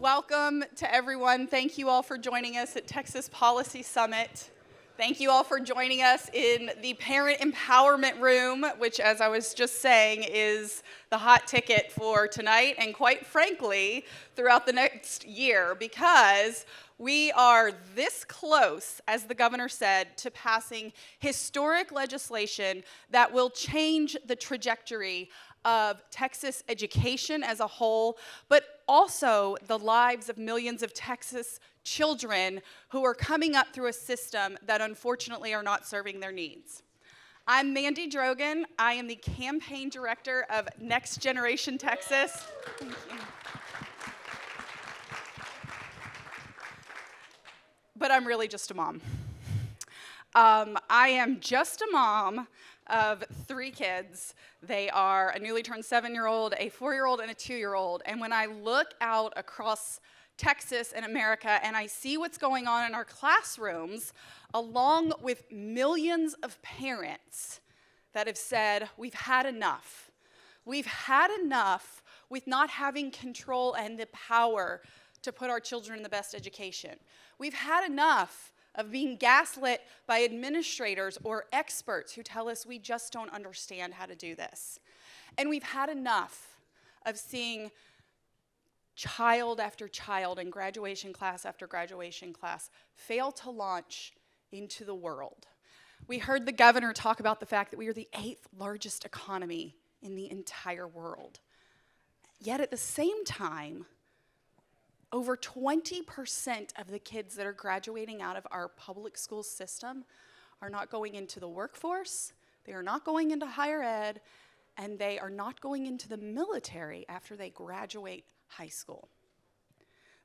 Welcome to everyone. Thank you all for joining us at Texas Policy Summit. Thank you all for joining us in the Parent Empowerment Room, which, as I was just saying, is the hot ticket for tonight and, quite frankly, throughout the next year, because we are this close, as the governor said, to passing historic legislation that will change the trajectory of Texas education as a whole, but also the lives of millions of Texas children who are coming up through a system that unfortunately are not serving their needs. I'm Mandy Drogan. I am the campaign director of Next Generation Texas. Thank you. But I'm really just a mom. I am just a mom of 3 kids. They are a newly turned 7-year-old, a 4-year-old, and a 2-year-old. And when I look out across Texas and America and I see what's going on in our classrooms, along with millions of parents that have said, we've had enough. We've had enough with not having control and the power to put our children in the best education. We've had enough of being gaslit by administrators or experts who tell us we just don't understand how to do this. And we've had enough of seeing child after child in graduation class after graduation class fail to launch into the world. We heard the governor talk about the fact that we are the 8th largest economy in the entire world. Yet at the same time, over 20% of the kids that are graduating out of our public school system are not going into the workforce, they are not going into higher ed, and they are not going into the military after they graduate high school.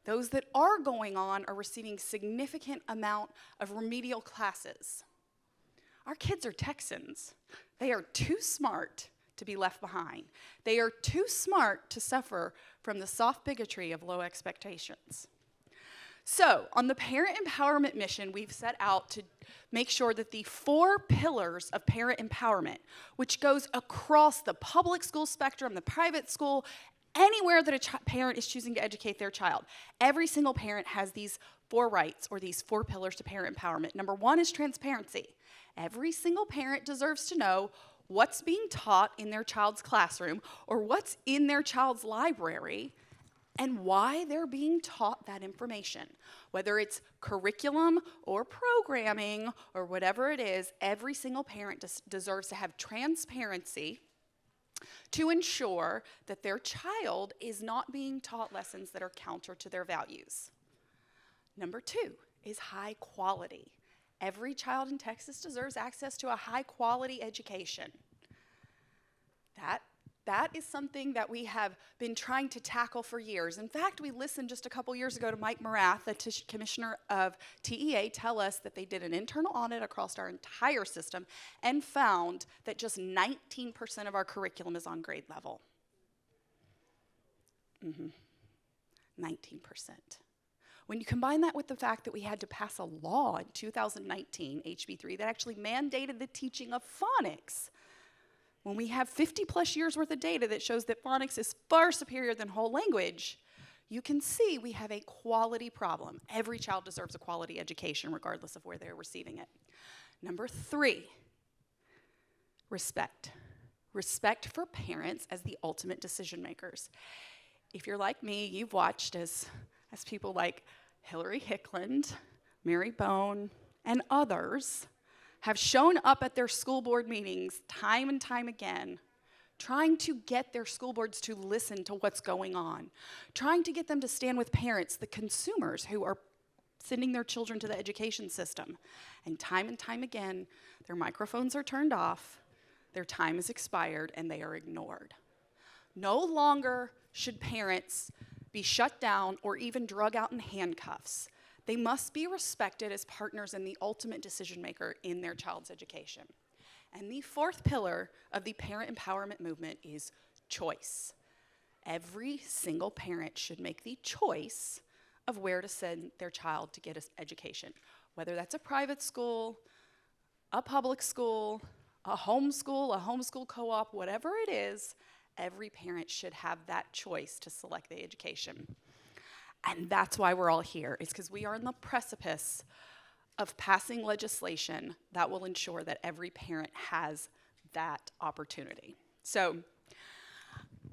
Those that are going on are receiving significant amount of remedial classes. Our kids are Texans. They are too smart to be left behind. They are too smart to suffer from the soft bigotry of low expectations. So, on the parent empowerment mission, we've set out to make sure that the 4 pillars of parent empowerment, which goes across the public school spectrum, the private school, anywhere that a parent is choosing to educate their child, every single parent has these 4 rights or these 4 pillars to parent empowerment. Number 1 is transparency. Every single parent deserves to know what's being taught in their child's classroom or what's in their child's library and why they're being taught that information. Whether it's curriculum or programming or whatever it is, every single parent deserves to have transparency to ensure that their child is not being taught lessons that are counter to their values. Number 2 is high quality. Every child in Texas deserves access to a high-quality education. That is something that we have been trying to tackle for years. In fact, we listened just a couple years ago to Mike Morath, the commissioner of TEA, tell us that they did an internal audit across our entire system and found that just 19% of our curriculum is on grade level. 19%. When you combine that with the fact that we had to pass a law in 2019, HB3, that actually mandated the teaching of phonics, when we have 50 plus years worth of data that shows that phonics is far superior than whole language, you can see we have a quality problem. Every child deserves a quality education regardless of where they're receiving it. Number 3, respect. Respect for parents as the ultimate decision makers. If you're like me, you've watched as people like Hillary Hickland, Mary Bone, and others have shown up at their school board meetings time and time again, trying to get their school boards to listen to what's going on, trying to get them to stand with parents, the consumers who are sending their children to the education system. And time again, their microphones are turned off, their time is expired, and they are ignored. No longer should parents be shut down or even drug out in handcuffs. They must be respected as partners and the ultimate decision maker in their child's education. And the 4th pillar of the parent empowerment movement is choice. Every single parent should make the choice of where to send their child to get an education, whether that's a private school, a public school, a homeschool co-op, whatever it is. Every parent should have that choice to select the education. And that's why we're all here. It's because we are in the precipice of passing legislation that will ensure that every parent has that opportunity. So,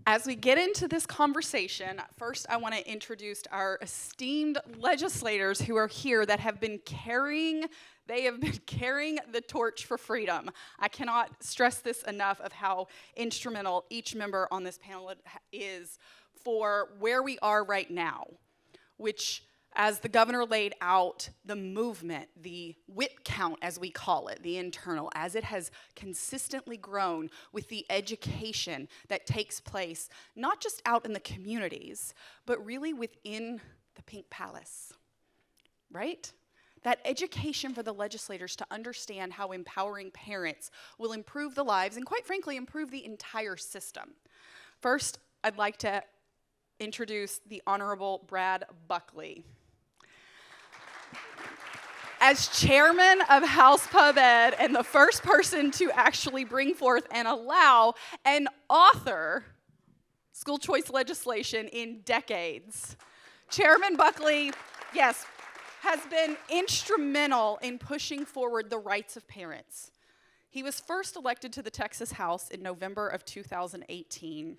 as we get into this conversation, first I want to introduce our esteemed legislators who are here that have been carrying the torch for freedom. I cannot stress this enough of how instrumental each member on this panel is for where we are right now, which, as the governor laid out, the movement, the whip count as we call it, the internal, as it has consistently grown with the education that takes place, not just out in the communities, but really within the Pink Palace, right? That education for the legislators to understand how empowering parents will improve the lives and, quite frankly, improve the entire system. First, I'd like to introduce the Honorable Brad Buckley. As chairman of House Pub Ed and the first person to actually bring forth and allow and author school choice legislation in decades, Chairman Buckley, yes, has been instrumental in pushing forward the rights of parents. He was first elected to the Texas House in November of 2018.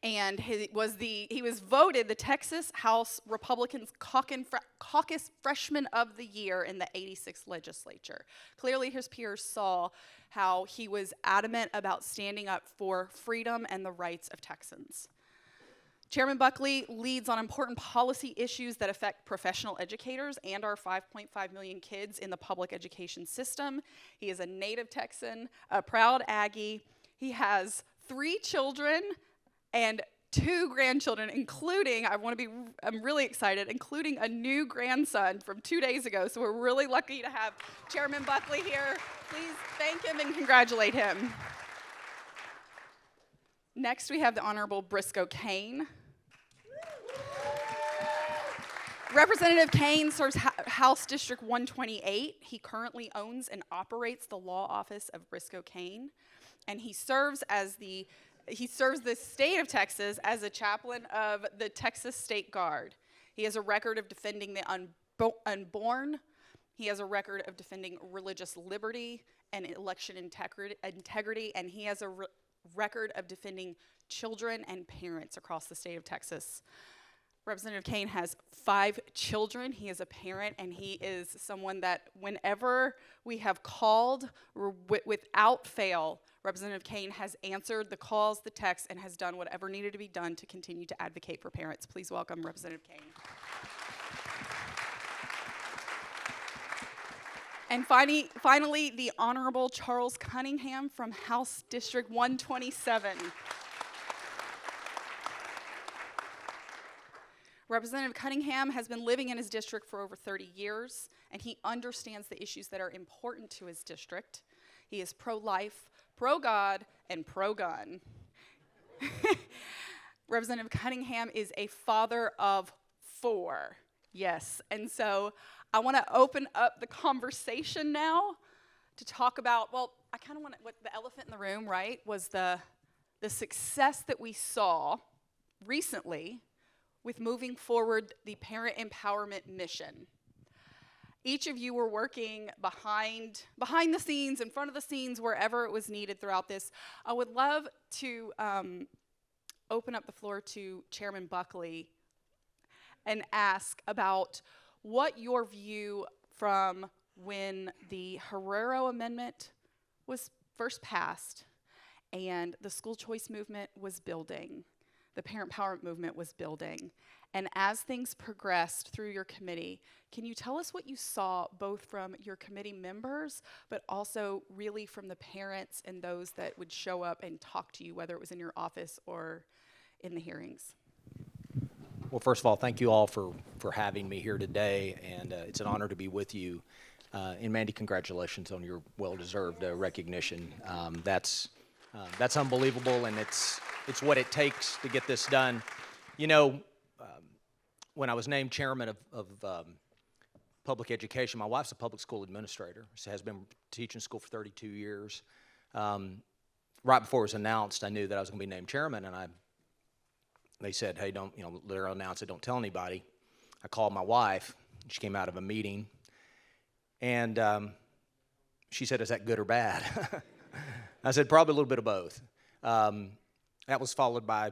And he was voted the Texas House Republicans Caucus Freshman of the Year in the 86th legislature. Clearly his peers saw how he was adamant about standing up for freedom and the rights of Texans. Chairman Buckley leads on important policy issues that affect professional educators and our 5.5 million kids in the public education system. He is a native Texan, a proud Aggie. He has 3 children and 2 grandchildren, including, I'm really excited, including a new grandson from 2 days ago. So we're really lucky to have Chairman Buckley here. Please thank him and congratulate him. Next, we have the Honorable Briscoe Cain. Representative Cain serves House District 128. He currently owns and operates the law office of Briscoe Cain, and he serves the state of Texas as a chaplain of the Texas State Guard. He has a record of defending the unborn. He has a record of defending religious liberty and election integrity, and he has a record of defending children and parents across the state of Texas. Representative Cain has 5 children. He is a parent, and he is someone that whenever we have called, without fail, Representative Cain has answered the calls, the texts, and has done whatever needed to be done to continue to advocate for parents. Please welcome Representative Cain. And finally, the Honorable Charles Cunningham from House District 127. Representative Cunningham has been living in his district for over 30 years, and he understands the issues that are important to his district. He is pro-life, pro-God, and pro-gun. Representative Cunningham is a father of 4. Yes, and so I want to open up the conversation now to talk about, well, I kind of want to, what the elephant in the room, right, was the success that we saw recently with moving forward the parent empowerment mission. Each of you were working behind the scenes, in front of the scenes, wherever it was needed throughout this. I would love to open up the floor to Chairman Buckley and ask about what your view from when the Herrero Amendment was first passed and the school choice movement was building. The parent empowerment movement was building. And as things progressed through your committee, can you tell us what you saw both from your committee members, but also really from the parents and those that would show up and talk to you, whether it was in your office or in the hearings? Well, first of all, thank you all for having me here today, and it's an honor to be with you. And Mandy, congratulations on your well-deserved recognition. That's unbelievable, and it's what it takes to get this done. You know, when I was named chairman of public education, my wife's a public school administrator. She has been teaching school for 32 years. Right before it was announced, I knew that I was going to be named chairman, and I they said, hey, don't, they're announce it, don't tell anybody. I called my wife. She came out of a meeting, and she said, is that good or bad? I said, probably a little bit of both. That was followed by,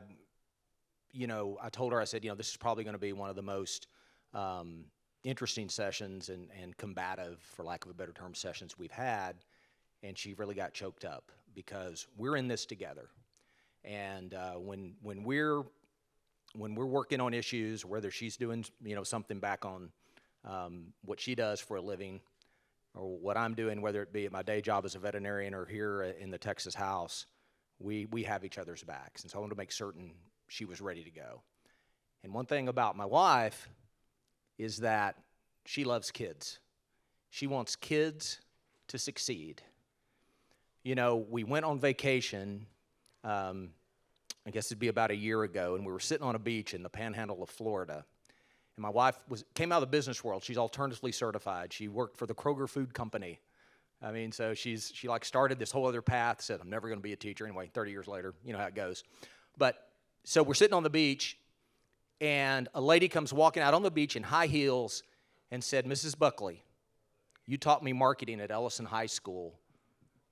I told her, I said, this is probably going to be one of the most interesting sessions and combative, for lack of a better term, sessions we've had. And she really got choked up because we're in this together. And when we're working on issues, whether she's doing something back on what she does for a living, or what I'm doing, whether it be at my day job as a veterinarian or here in the Texas house, we have each other's backs. And so I wanted to make certain she was ready to go. And one thing about my wife is that she loves kids. She wants kids to succeed. We went on vacation, I guess it'd be about a year ago, and we were sitting on a beach in the panhandle of Florida. And my wife came out of the business world. She's alternatively certified. She worked for the Kroger Food Company. I mean, so she started this whole other path, said, I'm never going to be a teacher. Anyway, 30 years later, you know how it goes. But so we're sitting on the beach, and a lady comes walking out on the beach in high heels and said, Mrs. Buckley, you taught me marketing at Ellison High School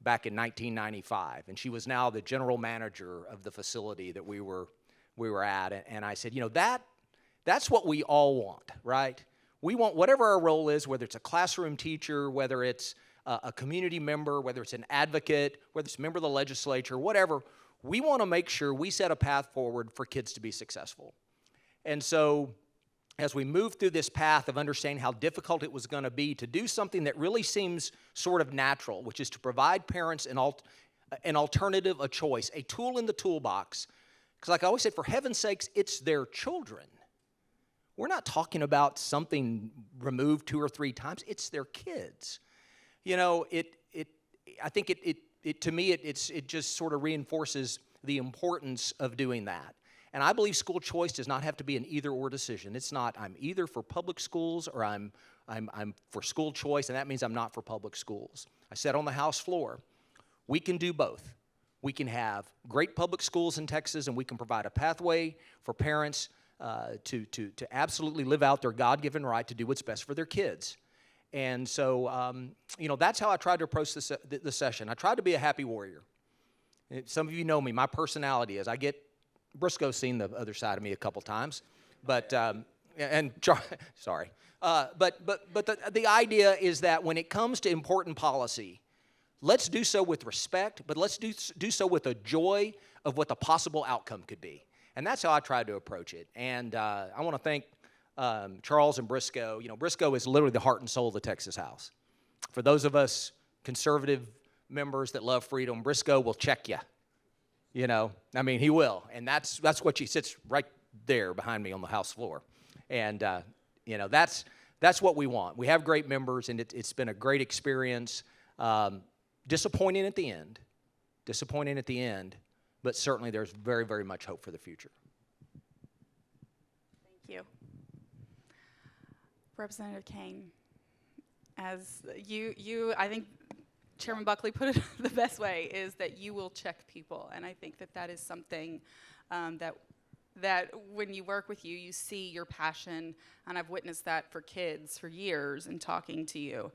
back in 1995. And she was now the general manager of the facility that we were at. And I said, that's what we all want, right? We want whatever our role is, whether it's a classroom teacher, whether it's a community member, whether it's an advocate, whether it's a member of the legislature, whatever, we want to make sure we set a path forward for kids to be successful. And so as we move through this path of understanding how difficult it was going to be to do something that really seems sort of natural, which is to provide parents an alternative, a choice, a tool in the toolbox. Because like I always say, for heaven's sakes, it's their children. We're not talking about something removed 2 or 3 times. It's their kids. I think to me, it just sort of reinforces the importance of doing that. And I believe school choice does not have to be an either-or decision. It's not, I'm either for public schools or I'm for school choice, and that means I'm not for public schools. I said on the House floor, we can do both. We can have great public schools in Texas, and we can provide a pathway for parents to absolutely live out their God-given right to do what's best for their kids. And so, that's how I tried to approach the session. I tried to be a happy warrior. Some of you know me. My personality is Briscoe's seen the other side of me a couple times, but sorry. But the idea is that when it comes to important policy, let's do so with respect, but let's do so with a joy of what the possible outcome could be. And that's how I tried to approach it. And I want to thank Charles and Briscoe. Briscoe is literally the heart and soul of the Texas House. For those of us conservative members that love freedom, Briscoe will check you. He will. And that's what she sits right there behind me on the House floor. And, that's what we want. We have great members, and it's been a great experience. Disappointing at the end, but certainly there's very, very much hope for the future. Thank you. Representative Kane, as I think Chairman Buckley put it the best way, is that you will check people. And I think that is something that when you work with you, you see your passion. And I've witnessed that for kids for years in talking to you.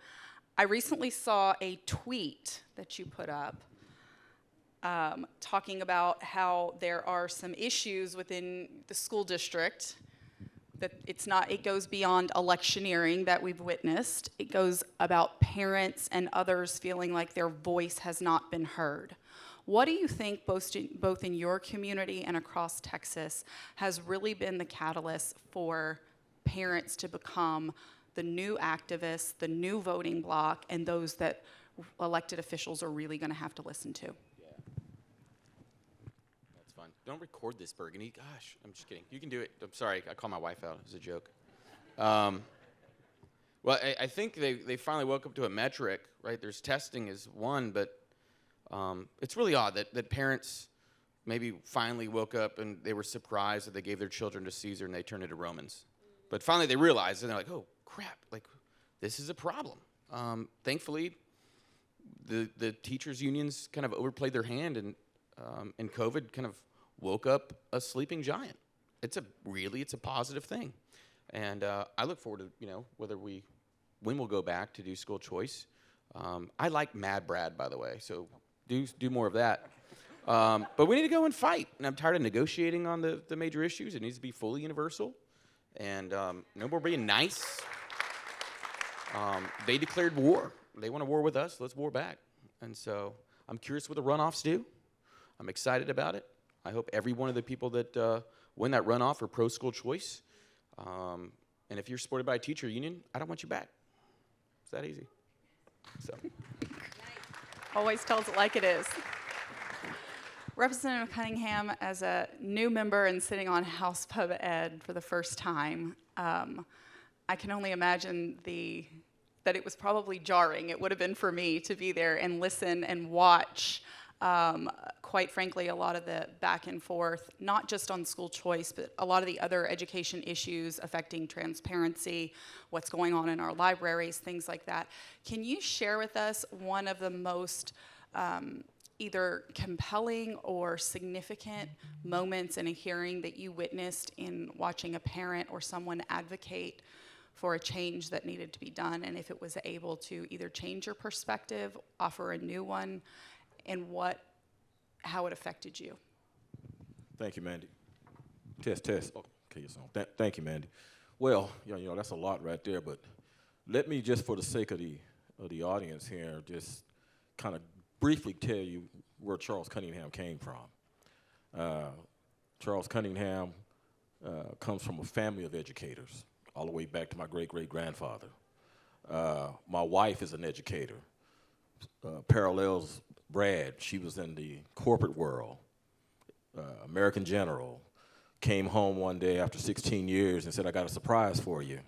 I recently saw a tweet that you put up talking about how there are some issues within the school district, that it goes beyond electioneering that we've witnessed. It goes about parents and others feeling like their voice has not been heard. What do you think, both in your community and across Texas, has really been the catalyst for parents to become the new activists, the new voting bloc, and those that elected officials are really going to have to listen to? Don't record this, Burgundy. Gosh, I'm just kidding. You can do it. I'm sorry. I called my wife out. It was a joke. Well, I think they finally woke up to a metric, right? There's testing is one, but it's really odd that parents maybe finally woke up and they were surprised that they gave their children to Caesar and they turned into Romans. But finally they realized, and they're like, oh, crap, this is a problem. Thankfully, the teachers' unions kind of overplayed their hand, and COVID kind of woke up a sleeping giant. it's a positive thing. And I look forward to, when we'll go back to do school choice. I like Mad Brad, by the way, so do more of that. But we need to go and fight. And I'm tired of negotiating on the major issues. It needs to be fully universal. And no more being nice. They declared war. They want a war with us. Let's war back. And so I'm curious what the runoffs do. I'm excited about it. I hope every one of the people that win that runoff are pro-school choice. And if you're supported by a teacher union, I don't want you back. It's that easy. So. Always tells it like it is. Representative Cunningham, as a new member and sitting on House Pub Ed for the first time, I can only imagine that it was probably jarring. It would have been for me to be there and listen and watch, quite frankly, a lot of the back and forth, not just on school choice, but a lot of the other education issues affecting transparency, what's going on in our libraries, things like that. Can you share with us one of the most either compelling or significant moments in a hearing that you witnessed in watching a parent or someone advocate for a change that needed to be done, and if it was able to either change your perspective, offer a new one, and how it affected you? Thank you, Mandy. Test. Okay, you're on. Thank you, Mandy. Well, that's a lot right there, but let me just, for the sake of the audience here, just kind of briefly tell you where Charles Cunningham came from. Charles Cunningham comes from a family of educators, all the way back to my great-great-grandfather. My wife is an educator, parallels Brad. She was in the corporate world, American General, came home one day after 16 years and said, I got a surprise for you.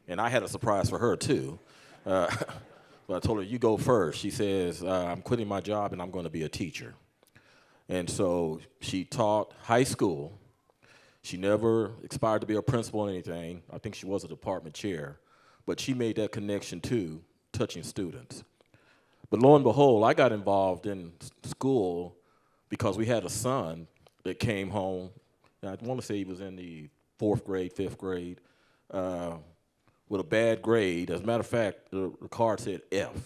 And I had a surprise for her, too. But I told her, you go first. She says, I'm quitting my job and I'm going to be a teacher. And so she taught high school. She never aspired to be a principal or anything. I think she was a department chair. But she made that connection, too, touching students. But lo and behold, I got involved in school because we had a son that came home. I want to say he was in the 4th grade, 5th grade, with a bad grade. As a matter of fact, the card said F.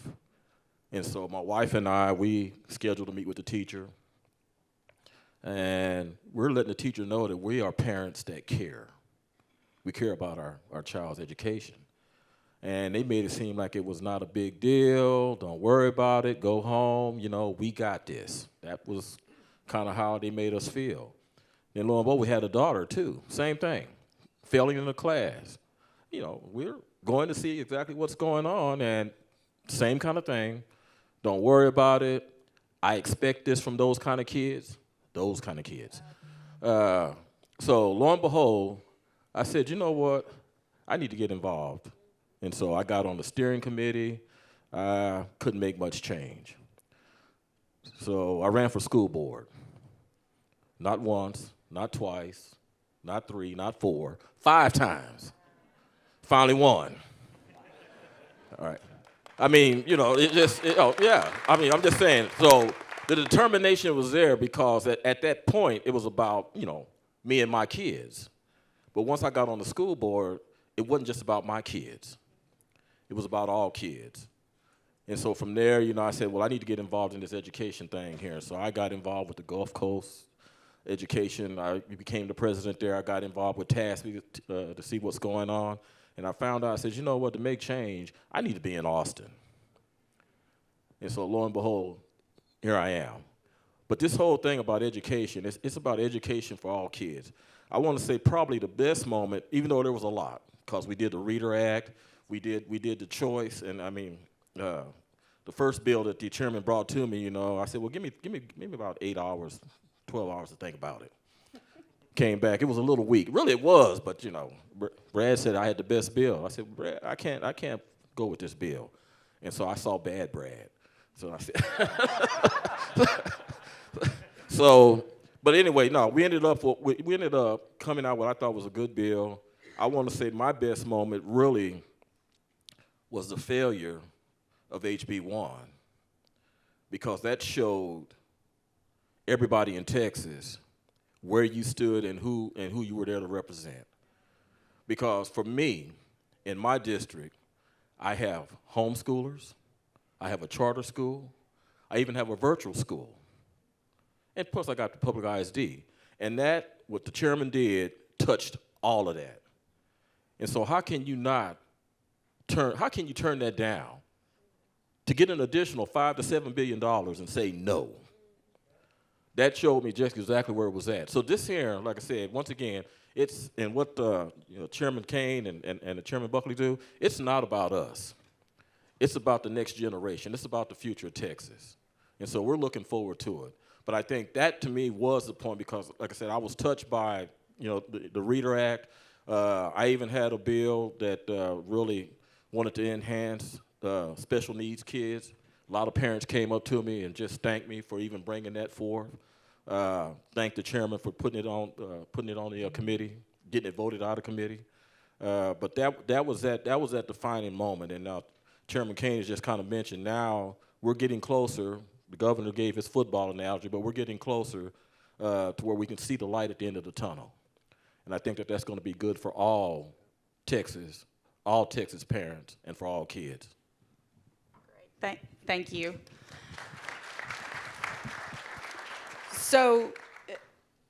And so my wife and I, we scheduled to meet with the teacher. And we're letting the teacher know that we are parents that care. We care about our child's education. And they made it seem like it was not a big deal. Don't worry about it. Go home. We got this. That was kind of how they made us feel. Then lo and behold, we had a daughter, too. Same thing. Failing in the class. We're going to see exactly what's going on, and same kind of thing. Don't worry about it. I expect this from those kind of kids. Those kind of kids. So lo and behold, I said, you know what? I need to get involved. And so I got on the steering committee. I couldn't make much change. So I ran for school board. Not once, not twice, not 3, not 4, 5 times. Finally won. All right. I mean, yeah. I mean, I'm just saying. So the determination was there because at that point, it was about, me and my kids. But once I got on the school board, it wasn't just about my kids. It was about all kids. And so from there, I said, well, I need to get involved in this education thing here. So I got involved with the Gulf Coast education. I became the president there. I got involved with TASB to see what's going on. And I found out, I said, you know what, to make change, I need to be in Austin. And so lo and behold, here I am. But this whole thing about education, it's about education for all kids. I want to say probably the best moment, even though there was a lot, because we did the Reader Act, we did the choice, and I mean, the first bill that the chairman brought to me, I said, well, give me about 8 hours, 12 hours to think about it. Came back, it was a little weak. Really it was, but Brad said I had the best bill. I said, Brad, I can't go with this bill. And so I saw bad Brad. So I said, but anyway, no, we ended up coming out what I thought was a good bill. I want to say my best moment really was the failure of HB 1, because that showed everybody in Texas where you stood and who you were there to represent. Because for me, in my district, I have homeschoolers, I have a charter school, I even have a virtual school. And plus I got the public ISD. And that, what the chairman did, touched all of that. And so how can you turn that down to get an additional $5 to $7 billion and say no? That showed me just exactly where it was at. So this here, like I said, once again, it's, and what Chairman Kane and Chairman Buckley do, it's not about us. It's about the next generation. It's about the future of Texas. And so we're looking forward to it. But I think that, to me, was the point because, like I said, I was touched by, the Reader Act. I even had a bill that really wanted to enhance special needs kids. A lot of parents came up to me and just thanked me for even bringing that forth. Thanked the chairman for putting it on the committee, getting it voted out of committee. But that was that defining moment. And now Chairman Kane has just kind of mentioned now we're getting closer. The governor gave his football analogy, but we're getting closer to where we can see the light at the end of the tunnel. And I think that that's going to be good for all Texas parents, and for all kids. Great. Thank you. So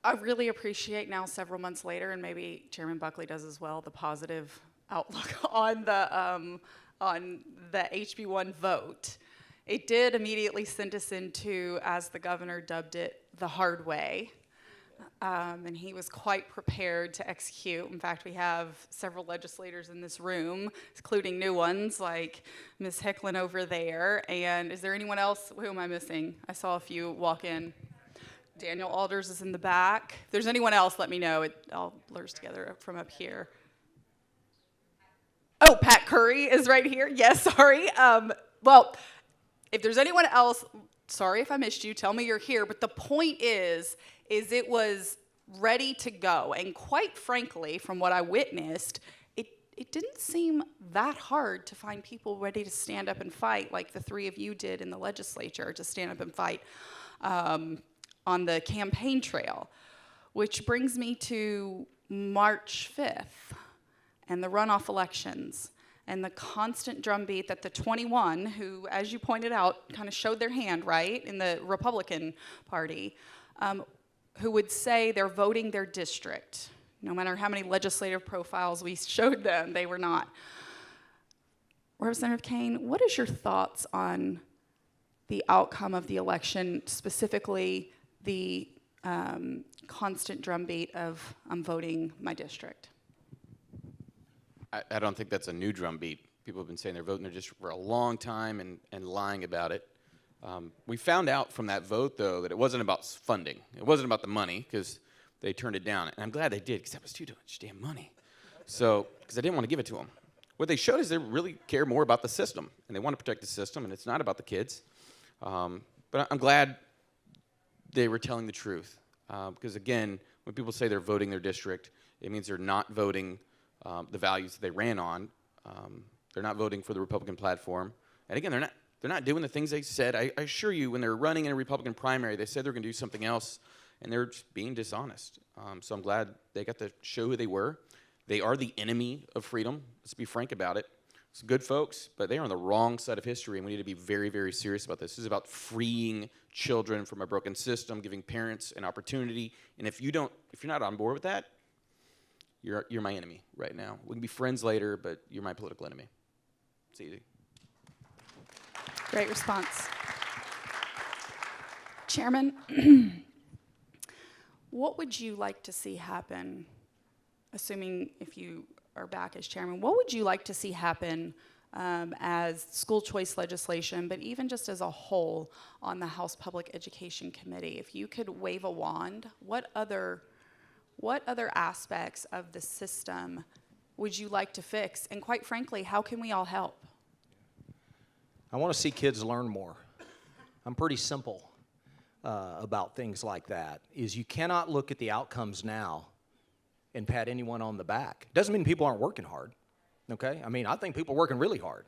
I really appreciate now, several months later, and maybe Chairman Buckley does as well, the positive outlook on the HB1 vote. It did immediately send us into, as the governor dubbed it, the hard way. And he was quite prepared to execute. In fact, we have several legislators in this room, including new ones like Ms. Hicklin over there. And is there anyone else? Who am I missing? I saw a few walk in. Daniel Alders is in the back. If there's anyone else, let me know. It all blurs together from up here. Oh, Pat Curry is right here. Yes, sorry. Well, if there's anyone else, sorry if I missed you, tell me you're here. But the point is it was ready to go. And quite frankly, from what I witnessed, it didn't seem that hard to find people ready to stand up and fight like the three of you did in the legislature, to stand up and fight on the campaign trail. Which brings me to March 5th and the runoff elections and the constant drumbeat that the 21, who, as you pointed out, kind of showed their hand, right, in the Republican Party, who would say they're voting their district. No matter how many legislative profiles we showed them, they were not. Representative Kane, what is your thoughts on the outcome of the election, specifically the constant drumbeat of I'm voting my district? I don't think that's a new drumbeat. People have been saying they're voting their district for a long time and lying about it. We found out from that vote, though, that it wasn't about funding. It wasn't about the money, because they turned it down. And I'm glad they did, because that was too much damn money. So, because I didn't want to give it to them. What they showed is they really care more about the system, and they want to protect the system, and it's not about the kids. But I'm glad they were telling the truth. Because, again, when people say they're voting their district, it means they're not voting the values that they ran on. They're not voting for the Republican platform. And, again, they're not doing the things they said. I assure you, when they're running in a Republican primary, they said they're going to do something else, and they're just being dishonest. So I'm glad they got to show who they were. They are the enemy of freedom. Let's be frank about it. It's good folks, but they are on the wrong side of history, and we need to be very, very serious about this. This is about freeing children from a broken system, giving parents an opportunity. And if you're not on board with that, you're my enemy right now. We can be friends later, but you're my political enemy. It's easy. Great response. Chairman, what would you like to see happen, assuming if you are back as chairman, what would you like to see happen as school choice legislation, but even just as a whole on the House Public Education Committee? If you could wave a wand, what other aspects of the system would you like to fix? And quite frankly, how can we all help? I want to see kids learn more. I'm pretty simple about things like that, is you cannot look at the outcomes now and pat anyone on the back. Doesn't mean people aren't working hard, okay? I mean, I think people are working really hard.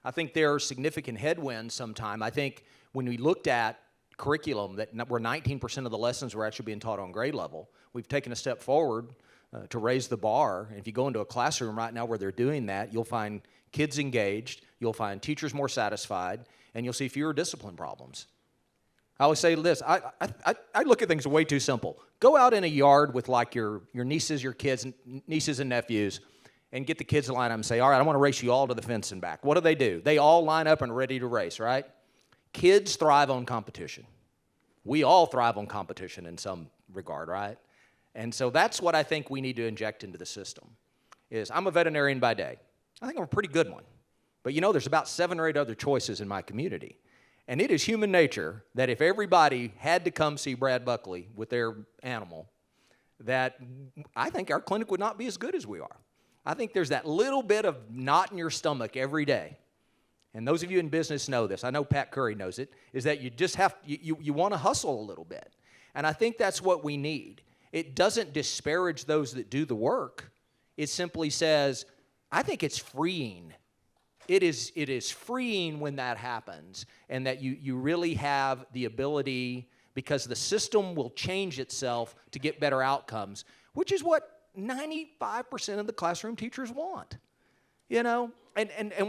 I think there are significant headwinds sometime. I think when we looked at curriculum where 19% of the lessons were actually being taught on grade level. We've taken a step forward to raise the bar. And if you go into a classroom right now where they're doing that, you'll find kids engaged, you'll find teachers more satisfied, and you'll see fewer discipline problems. I always say this, I look at things way too simple. Go out in a yard with like your nieces, your kids, nieces and nephews, and get the kids to line up and say, all right, I want to race you all to the fence and back. What do? They all line up and are ready to race, right? Kids thrive on competition. We all thrive on competition in some regard, right? And so that's what I think we need to inject into the system. I'm a veterinarian by day. I think I'm a pretty good one. But there's about 7 or 8 other choices in my community. And it is human nature that if everybody had to come see Brad Buckley with their animal, that I think our clinic would not be as good as we are. I think there's that little bit of knot in your stomach every day. And those of you in business know this. I know Pat Curry knows it, is that you just you want to hustle a little bit. And I think that's what we need. It doesn't disparage those that do the work. It simply says, I think it's freeing. It is freeing when that happens, and that you really have the ability, because the system will change itself to get better outcomes, which is what 95% of the classroom teachers want. And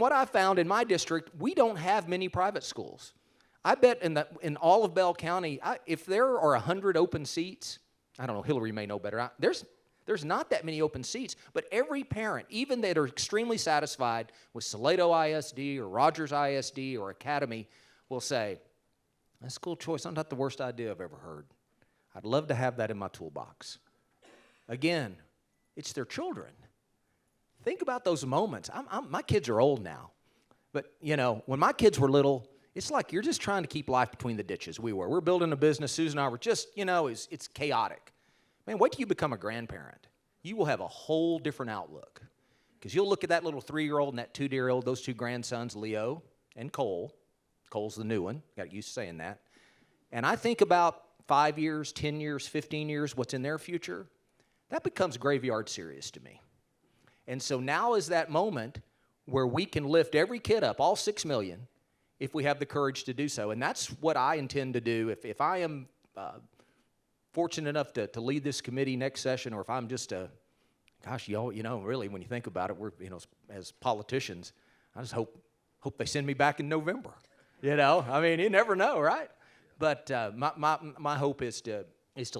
what I found in my district, we don't have many private schools. I bet in all of Bell County, if there are 100 open seats, I don't know, Hillary may know better. There's not that many open seats, but every parent, even that are extremely satisfied with Salado ISD or Rogers ISD or Academy, will say, that school choice, not the worst idea I've ever heard. I'd love to have that in my toolbox. Again, it's their children. Think about those moments. My kids are old now, but when my kids were little, it's like you're just trying to keep life between the ditches. We're building a business. Susan and I were just, it's chaotic. Man, wait till you become a grandparent. You will have a whole different outlook, because you'll look at that little 3-year-old and that 2-year-old, those 2 grandsons, Leo and Cole. Cole's the new one. Got used to saying that. And I think about 5 years, 10 years, 15 years, what's in their future. That becomes graveyard serious to me. And so now is that moment where we can lift every kid up, all 6 million, if we have the courage to do so. And that's what I intend to do. If I am fortunate enough to lead this committee next session, or if I'm just really, when you think about it, we're, as politicians, I just hope they send me back in November. You never know, right? But my hope is to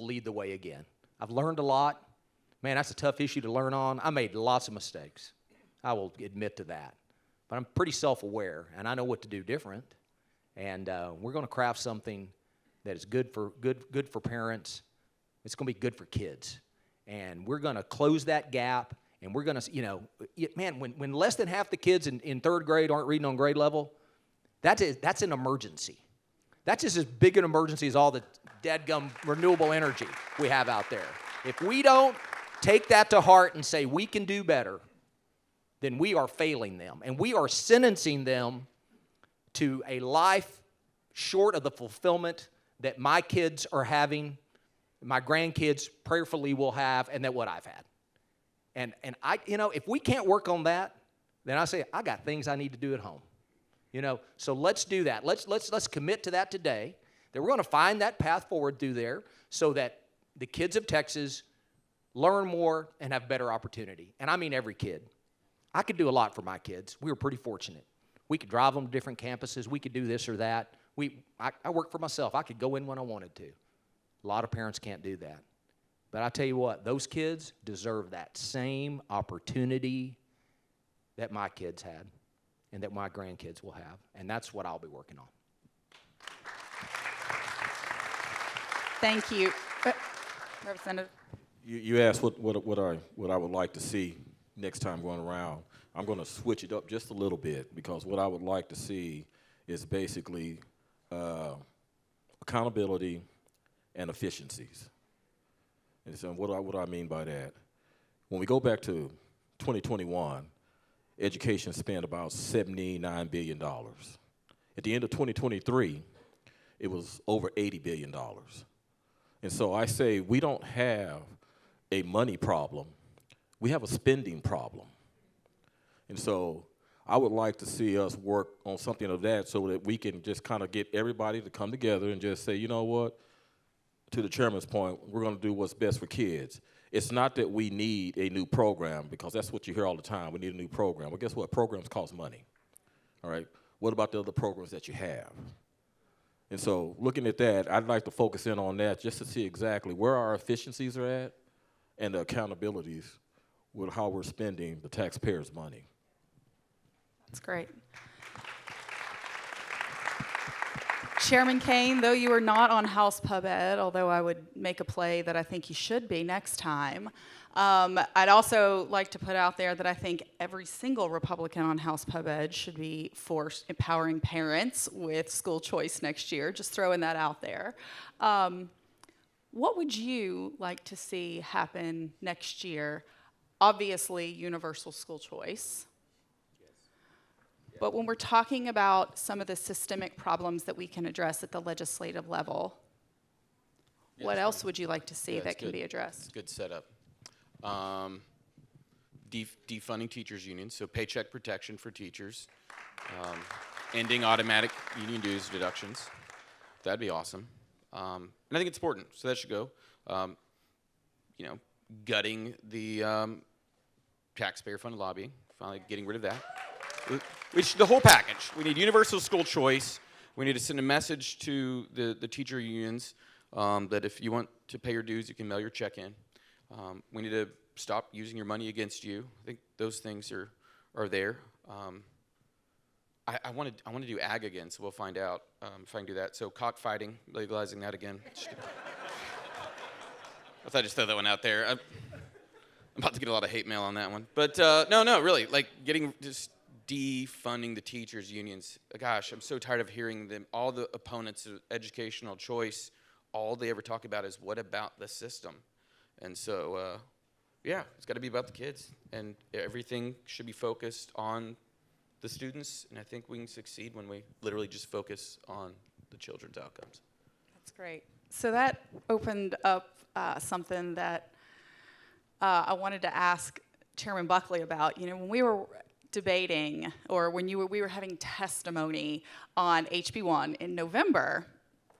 lead the way again. I've learned a lot. Man, that's a tough issue to learn on. I made lots of mistakes. I will admit to that. But I'm pretty self-aware, and I know what to do different. And we're going to craft something that is good for parents. It's going to be good for kids. And we're going to close that gap, and we're going to, when less than half the kids in 3rd grade aren't reading on grade level, that's an emergency. That's just as big an emergency as all the dadgum renewable energy we have out there. If we don't take that to heart and say we can do better, then we are failing them. And we are sentencing them to a life short of the fulfillment that my kids are having, my grandkids prayerfully will have, and that what I've had. And I, if we can't work on that, then I say, I got things I need to do at home. So let's do that. Let's commit to that today, that we're going to find that path forward through there so that the kids of Texas learn more and have better opportunity. And I mean every kid. I could do a lot for my kids. We were pretty fortunate. We could drive them to different campuses. We could do this or that. I work for myself. I could go in when I wanted to. A lot of parents can't do that. But I tell you what, those kids deserve that same opportunity that my kids had and that my grandkids will have. And that's what I'll be working on. Thank you. Representative. You asked what I would like to see next time going around. I'm going to switch it up just a little bit, because what I would like to see is basically accountability and efficiencies. And so what do I mean by that? When we go back to 2021, education spent about $79 billion. At the end of 2023, it was over $80 billion. And so I say we don't have a money problem. We have a spending problem. And so I would like to see us work on something of that so that we can just kind of get everybody to come together and just say, you know what, to the chairman's point, we're going to do what's best for kids. It's not that we need a new program, because that's what you hear all the time. We need a new program. Well, guess what? Programs cost money. All right? What about the other programs that you have? And so looking at that, I'd like to focus in on that just to see exactly where our efficiencies are at and the accountabilities with how we're spending the taxpayers' money. That's great. Chairman Kane, though you are not on House Pub Ed, although I would make a play that I think you should be next time, I'd also like to put out there that I think every single Republican on House Pub Ed should be for empowering parents with school choice next year, just throwing that out there. What would you like to see happen next year? Obviously, universal school choice. But when we're talking about some of the systemic problems that we can address at the legislative level, what else would you like to see that can be addressed? It's a good setup. Defunding teachers' unions, so paycheck protection for teachers, ending automatic union dues deductions. That'd be awesome. And I think it's important, so that should go. Gutting the taxpayer-funded lobbying, finally getting rid of that. The whole package. We need universal school choice. We need to send a message to the teacher unions that if you want to pay your dues, you can mail your check in. We need to stop using your money against you. I think those things are there. I want to do ag again, so we'll find out if I can do that. So cockfighting, legalizing that again. I thought I'd just throw that one out there. I'm about to get a lot of hate mail on that one. But no, really, like just defunding the teachers' unions. Gosh, I'm so tired of hearing them. All the opponents of educational choice, all they ever talk about is what about the system? And so, it's got to be about the kids. And everything should be focused on the students. And I think we can succeed when we literally just focus on the children's outcomes. That's great. So that opened up something that I wanted to ask Chairman Buckley about. When we were debating, or when we were having testimony on HB1 in November,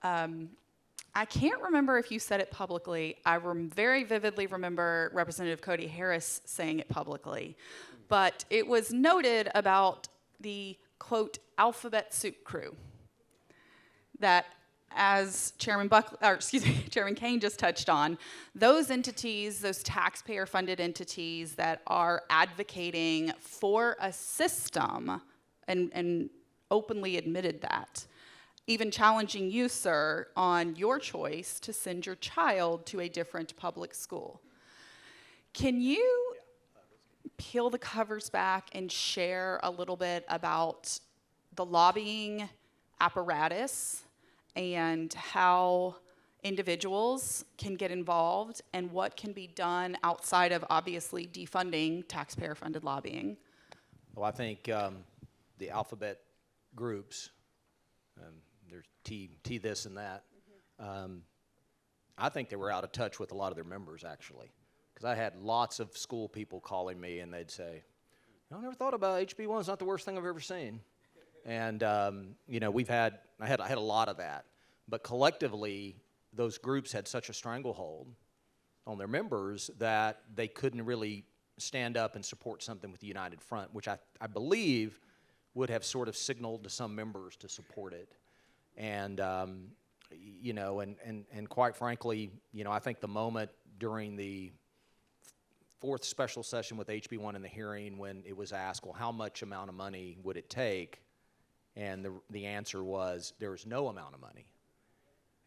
I can't remember if you said it publicly. I very vividly remember Representative Cody Harris saying it publicly, but it was noted about the, quote, alphabet soup crew, that as Chairman Kane just touched on, those entities, those taxpayer-funded entities that are advocating for a system and openly admitted that, even challenging you, sir, on your choice to send your child to a different public school. Can you peel the covers back and share a little bit about the lobbying apparatus and how individuals can get involved and what can be done outside of obviously defunding taxpayer-funded lobbying? Well, I think the alphabet groups, there's T this and that, I think they were out of touch with a lot of their members, actually. Because I had lots of school people calling me and they'd say, I never thought about HB1, it's not the worst thing I've ever seen. And I had a lot of that, but collectively, those groups had such a stranglehold on their members that they couldn't really stand up and support something with the United Front, which I believe would have sort of signaled to some members to support it. And and quite frankly, I think the moment during the fourth special session with HB1 in the hearing when it was asked, well, how much amount of money would it take? And the answer was, there was no amount of money.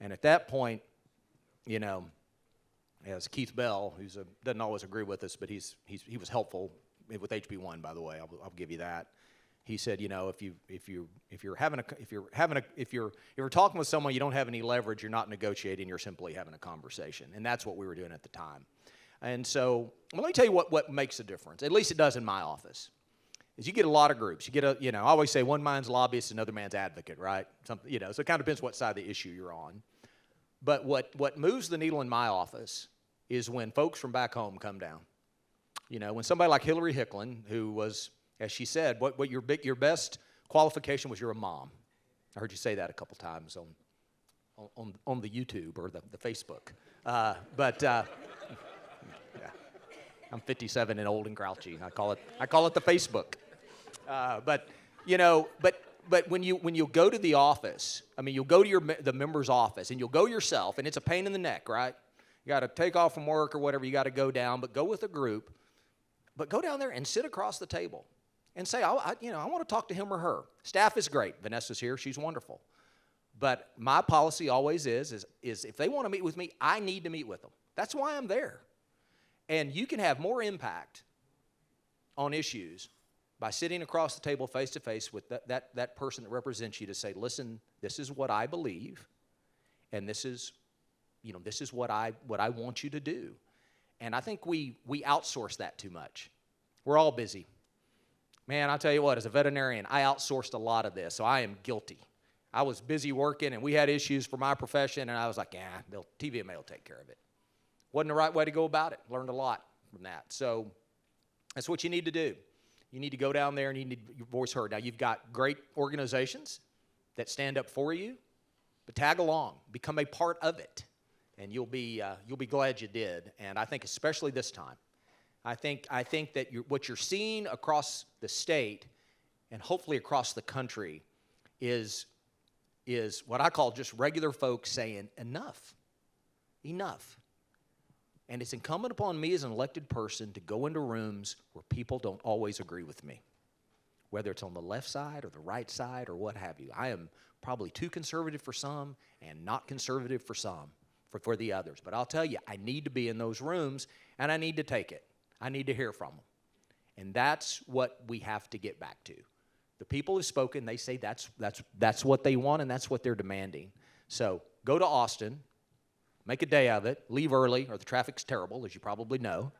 And at that point, as Keith Bell, who doesn't always agree with us, but he was helpful with HB1, by the way. I'll give you that. He said, if you're talking with someone you don't have any leverage, you're not negotiating, you're simply having a conversation. And that's what we were doing at the time. And so let me tell you what makes a difference. At least it does in my office. Is you get a lot of groups. You get I always say one man's lobbyist, another man's advocate, right? Something, so it kind of depends what side of the issue you're on. But what moves the needle in my office is when folks from back home come down. When somebody like Hillary Hicklin, who was As she said, what your best qualification was you're a mom. I heard you say that a couple times on the YouTube or the Facebook. Yeah, I'm 57 and old and grouchy. I call it the Facebook. But when you go to the office, I mean, you'll go to the member's office and you'll go yourself, and it's a pain in the neck, right? You got to take off from work or whatever. You got to go down, but go with a group. But go down there and sit across the table and say, I want to talk to him or her. Staff is great. Vanessa's here. She's wonderful. But my policy always is if they want to meet with me, I need to meet with them. That's why I'm there. And you can have more impact on issues by sitting across the table face to face with that person that represents you to say, listen, this is what I believe, and this is what I want you to do. And I think we outsource that too much. We're all busy. Man, I'll tell you what, as a veterinarian, I outsourced a lot of this, so I am guilty. I was busy working, and we had issues for my profession, and I was like, TVMA will take care of it. Wasn't the right way to go about it. Learned a lot from that. So that's what you need to do. You need to go down there, and you need your voice heard. Now, you've got great organizations that stand up for you, but tag along. Become a part of it. And you'll be glad you did. And I think especially this time, I think that what you're seeing across the state and hopefully across the country is what I call just regular folks saying enough. And it's incumbent upon me as an elected person to go into rooms where people don't always agree with me, whether it's on the left side or the right side or what have you. I am probably too conservative for some and not conservative for some. For the others. But I'll tell you, I need to be in those rooms, and I need to take it. I need to hear from them. And that's what we have to get back to. The people who've spoken, they say that's what they want, and that's what they're demanding. So go to Austin, make a day of it, leave early, or the traffic's terrible, as you probably know,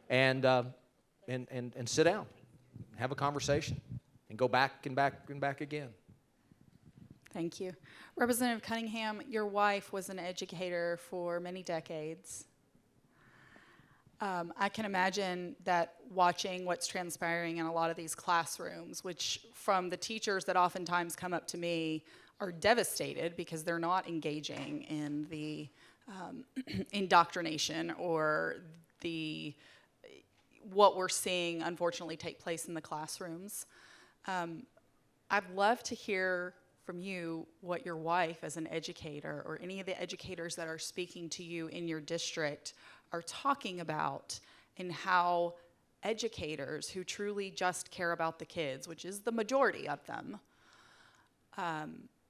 and sit down, have a conversation, and go back and back and back again. Thank you. Representative Cunningham, your wife was an educator for many decades. I can imagine that watching what's transpiring in a lot of these classrooms, which from the teachers that oftentimes come up to me are devastated because they're not engaging in the indoctrination or what we're seeing unfortunately take place in the classrooms. I'd love to hear from you what your wife as an educator or any of the educators that are speaking to you in your district are talking about, and how educators who truly just care about the kids, which is the majority of them,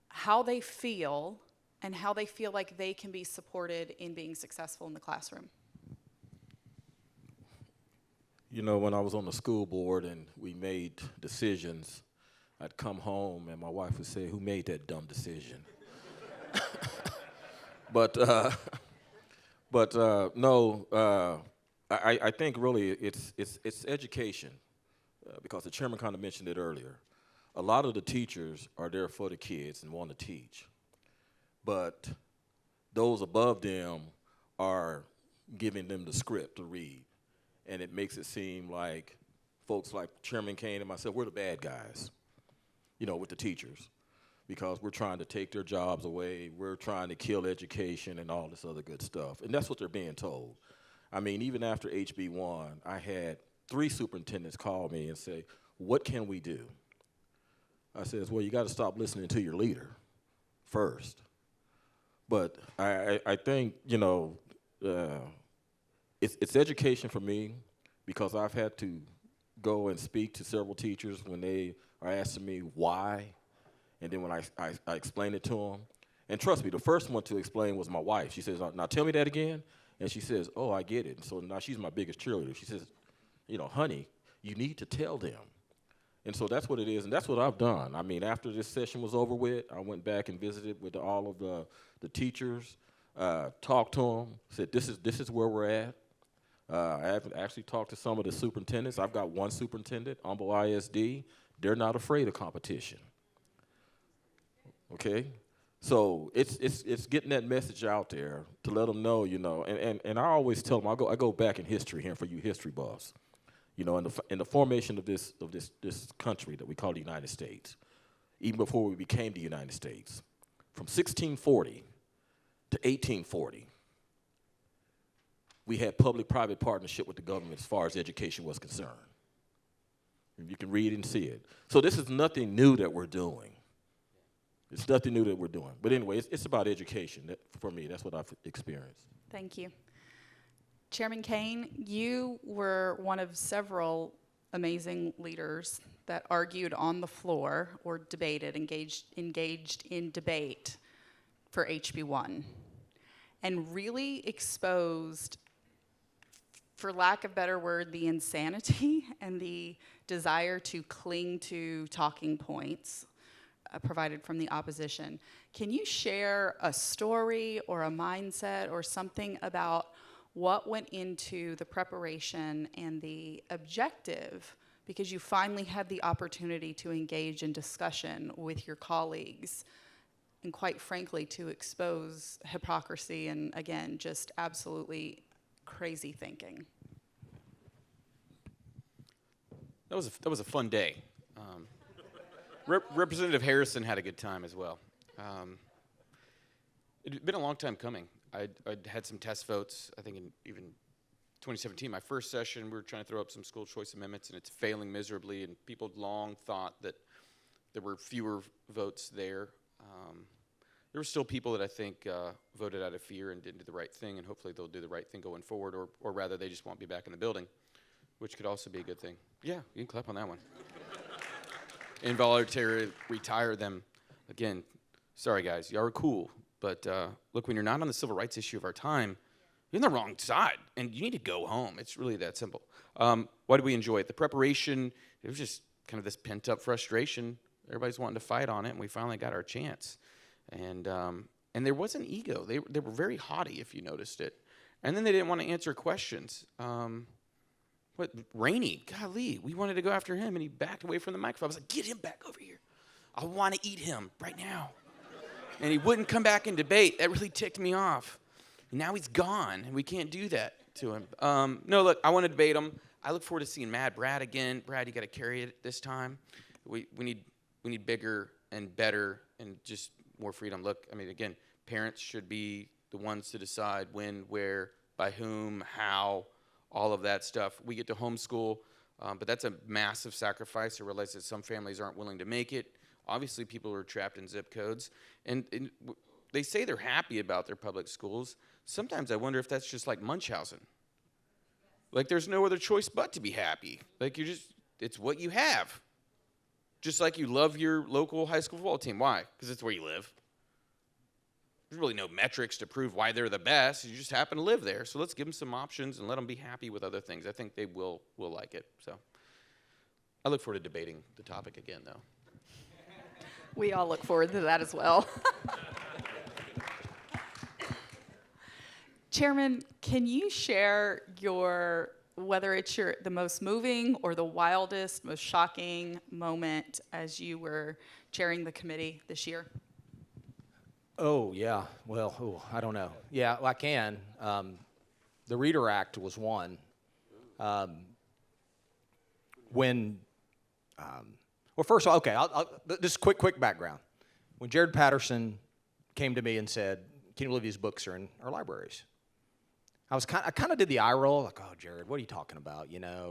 how they feel and how they feel like they can be supported in being successful in the classroom. You know, when I was on the school board and we made decisions, I'd come home and my wife would say, "Who made that dumb decision?" No, I think really it's education, because the chairman kind of mentioned it earlier. A lot of the teachers are there for the kids and want to teach, but those above them are giving them the script to read, and it makes it seem like folks like Chairman Kane and myself, we're the bad guys, with the teachers, because we're trying to take their jobs away, we're trying to kill education and all this other good stuff. And that's what they're being told. I mean, even after HB1, I had 3 superintendents call me and say, "What can we do?" I says, "Well, you got to stop listening to your leader first." But I think, it's education for me, because I've had to go and speak to several teachers when they are asking me why, and then when I explain it to them. And trust me, the first one to explain was my wife. She says, "Now tell me that again." And she says, "Oh, I get it." And so now she's my biggest cheerleader. She says, "Honey, you need to tell them." And so that's what it is, and that's what I've done. I mean, after this session was over with, I went back and visited with all of the teachers, talked to them, said, this is where we're at. I haven't actually talked to some of the superintendents. I've got one superintendent, Humble ISD. They're not afraid of competition. Okay? So it's getting that message out there to let them know, and I always tell them, I go back in history here for you history buffs. You know, in the formation of this country that we call the United States, even before we became the United States, from 1640 to 1840, we had public-private partnership with the government as far as education was concerned. You can read and see it. So this is nothing new that we're doing. It's nothing new that we're doing. But anyway, it's about education. For me, that's what I've experienced. Thank you. Chairman Kane, you were one of several amazing leaders that argued on the floor or debated, engaged in debate for HB1 and really exposed, for lack of a better word, the insanity and the desire to cling to talking points provided from the opposition. Can you share a story or a mindset or something about what went into the preparation and the objective, because you finally had the opportunity to engage in discussion with your colleagues and, quite frankly, to expose hypocrisy and, again, just absolutely crazy thinking? That was a fun day. Representative Harrison had a good time as well. It had been a long time coming. I'd had some test votes, I think in even 2017, my first session, we were trying to throw up some school choice amendments, and it's failing miserably, and people had long thought that there were fewer votes there. There were still people that I think voted out of fear and didn't do the right thing, and hopefully they'll do the right thing going forward, or rather they just won't be back in the building, which could also be a good thing. Yeah, you can clap on that one. Involuntarily retire them. Again, sorry guys, y'all are cool, but look, when you're not on the civil rights issue of our time, you're on the wrong side, and you need to go home. It's really that simple. Why did we enjoy it? The preparation, it was just kind of this pent-up frustration. Everybody's wanting to fight on it, and we finally got our chance. And there wasn't ego. They were very haughty, if you noticed it. And then they didn't want to answer questions. Rainey, golly, we wanted to go after him, and he backed away from the microphone. I was like, get him back over here. I want to eat him right now. And he wouldn't come back and debate. That really ticked me off. And now he's gone, and we can't do that to him. No, look, I want to debate him. I look forward to seeing Mad Brad again. Brad, you got to carry it this time. We need bigger and better and just more freedom. Look, I mean, again, parents should be the ones to decide when, where, by whom, how, all of that stuff. We get to homeschool, but that's a massive sacrifice. I realize that some families aren't willing to make it. Obviously, people are trapped in zip codes. And they say they're happy about their public schools. Sometimes I wonder if that's just like Munchausen. Like there's no other choice but to be happy. Like it's what you have. Just like you love your local high school football team. Why? Because it's where you live. There's really no metrics to prove why they're the best. You just happen to live there. So let's give them some options and let them be happy with other things. I think they will like it. So I look forward to debating the topic again, though. We all look forward to that as well. Chairman, can you share whether it's the most moving or the wildest, most shocking moment as you were chairing the committee this year? Oh, yeah. Well, I don't know. Yeah, I can. The Reader Act was one. Well, first of all, okay, just quick background. When Jared Patterson came to me and said, can you believe these books are in our libraries? I kind of did the eye roll, like, oh, Jared, what are you talking about?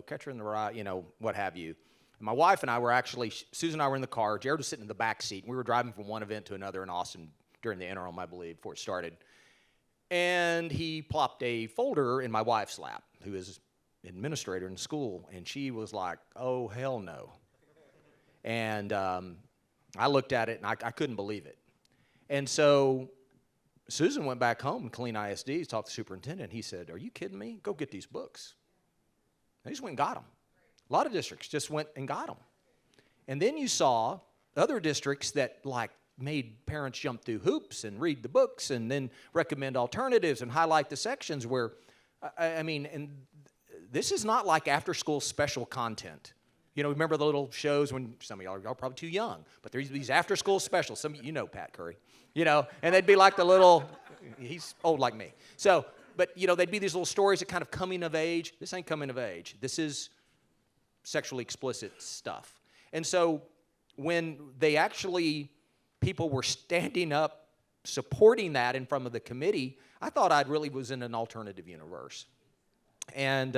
Catcher in the Rye, what have you. And my wife and I were actually, Susan and I were in the car. Jared was sitting in the back seat, and we were driving from one event to another in Austin during the interim, I believe, before it started. And he plopped a folder in my wife's lap, who is an administrator in school, and she was like, oh, hell no. And I looked at it, and I couldn't believe it. And so Susan went back home and Killeen ISD, talked to the superintendent. He said, are you kidding me? Go get these books. They just went and got them. A lot of districts just went and got them. And then you saw other districts that made parents jump through hoops and read the books and then recommend alternatives and highlight the sections where, and this is not like after-school special content. Remember the little shows when some of y'all are probably too young, but there's these after-school specials. Some of you know Pat Curry, and they'd be like the little, he's old like me. So, but they'd be these little stories of kind of coming of age. This ain't coming of age. This is sexually explicit stuff. And so when people were standing up supporting that in front of the committee, I thought I really was in an alternative universe. And,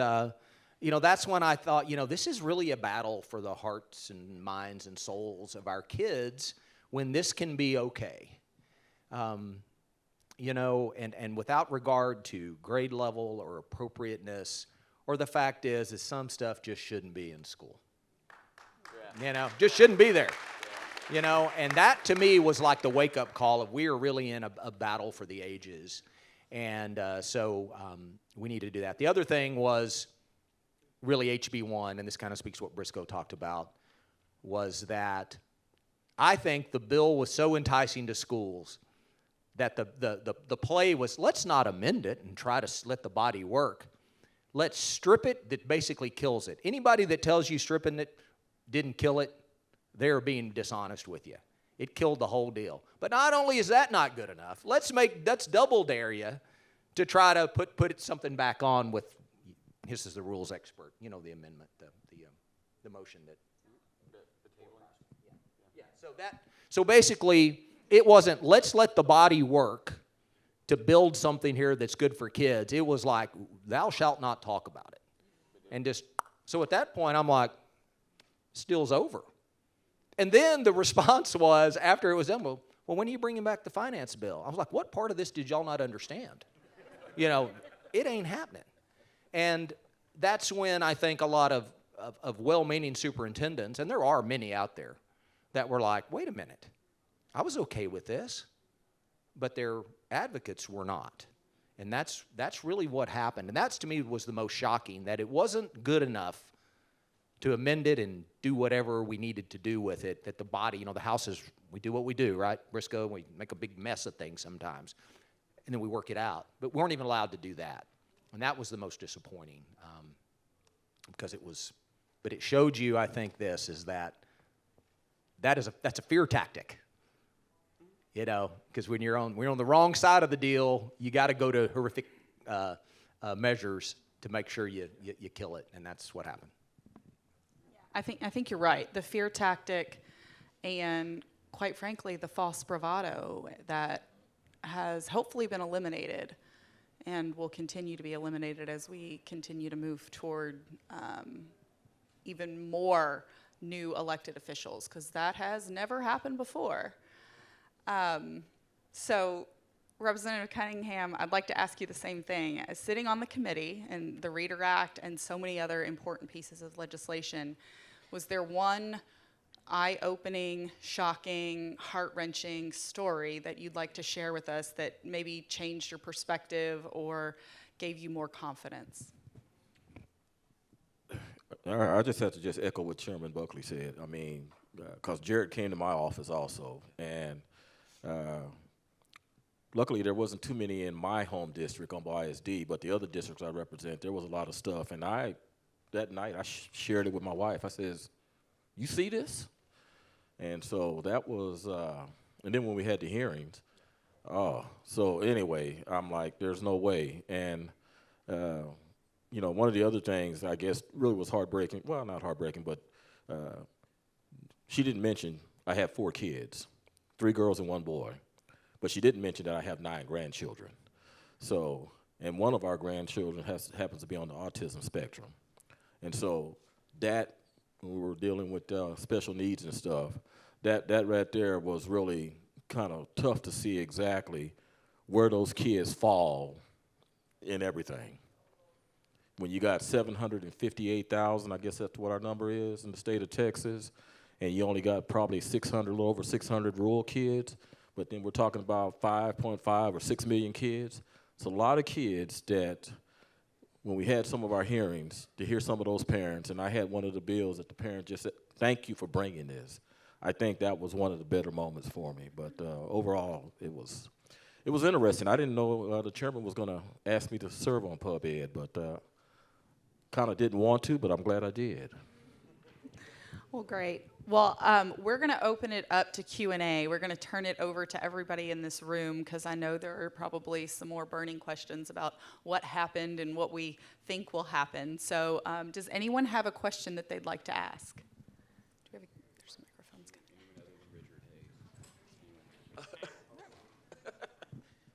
that's when I thought, this is really a battle for the hearts and minds and souls of our kids when this can be okay. And without regard to grade level or appropriateness, or the fact is some stuff just shouldn't be in school. Just shouldn't be there. And that to me was like the wake-up call of we are really in a battle for the ages. And so we need to do that. The other thing was really HB1, and this kind of speaks to what Briscoe talked about, was that I think the bill was so enticing to schools that the play was, let's not amend it and try to let the body work. Let's strip it that basically kills it. Anybody that tells you stripping it didn't kill it, they're being dishonest with you. It killed the whole deal. But not only is that not good enough, let's double dare you to try to put something back on with, this is the rules expert, the amendment, the motion that. So basically, it wasn't let's let the body work to build something here that's good for kids. It was like, thou shalt not talk about it. And so at that point, I'm like, this deal's over. And then the response was, after it was done, well, when are you bringing back the finance bill? I was like, what part of this did y'all not understand? It ain't happening. And that's when I think a lot of well-meaning superintendents, and there are many out there, that were like, wait a minute, I was okay with this, but their advocates were not. And that's really what happened. And that's, to me, was the most shocking, that it wasn't good enough to amend it and do whatever we needed to do with it, that the body, the House is, we do what we do, right, Briscoe? We make a big mess of things sometimes, and then we work it out. But we weren't even allowed to do that. And that was the most disappointing, because but it showed you, I think, that's a fear tactic. Because when we're on the wrong side of the deal, you got to go to horrific measures to make sure you kill it, and that's what happened. I think you're right. The fear tactic, and quite frankly, the false bravado that has hopefully been eliminated and will continue to be eliminated as we continue to move toward even more new elected officials, because that has never happened before. So, Representative Cunningham, I'd like to ask you the same thing. As sitting on the committee and the Reader Act and so many other important pieces of legislation, was there one eye-opening, shocking, heart-wrenching story that you'd like to share with us that maybe changed your perspective or gave you more confidence? I just have to echo what Chairman Buckley said. I mean, because Jared came to my office also, and luckily there wasn't too many in my home district on ISD, but the other districts I represent, there was a lot of stuff. And that night I shared it with my wife. I says, you see this? And so that was, and then when we had the hearings, so anyway, I'm like, there's no way. And one of the other things I guess really was heartbreaking, well, not heartbreaking, but she didn't mention I have 4 kids, 3 girls and 1 boy, but she didn't mention that I have 9 grandchildren. So, and one of our grandchildren happens to be on the autism spectrum. And so that, when we were dealing with special needs and stuff, that right there was really kind of tough to see exactly where those kids fall in everything. When you got 758,000, I guess that's what our number is in the state of Texas, and you only got probably 600, a little over 600 rural kids, but then we're talking about 5.5 or 6 million kids. It's a lot of kids that, when we had some of our hearings, to hear some of those parents, and I had one of the bills that the parent just said, thank you for bringing this. I think that was one of the better moments for me, but overall, it was interesting. I didn't know the chairman was going to ask me to serve on Pub Ed, but kind of didn't want to, but I'm glad I did. Well, great. Well, we're going to open it up to Q&A. We're going to turn it over to everybody in this room because I know there are probably some more burning questions about what happened and what we think will happen. So does anyone have a question that they'd like to ask? Do we have there's some microphones coming.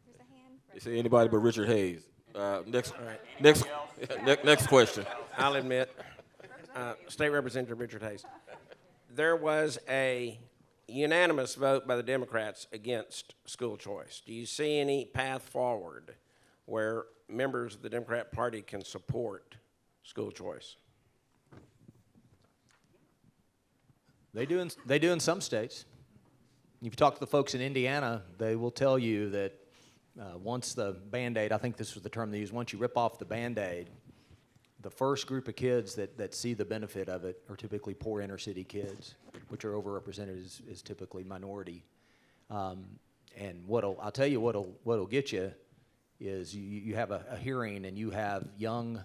There's a hand. You see anybody but Richard Hayes. Next question. I'll admit, State Representative Richard Hayes. There was a unanimous vote by the Democrats against school choice. Do you see any path forward where members of the Democrat Party can support school choice? They do in some states. If you talk to the folks in Indiana, they will tell you that once the Band-Aid, I think this was the term they used, once you rip off the Band-Aid, the first group of kids that see the benefit of it are typically poor inner city kids, which are overrepresented is typically minority. And I'll tell you what'll get you is you have a hearing and you have young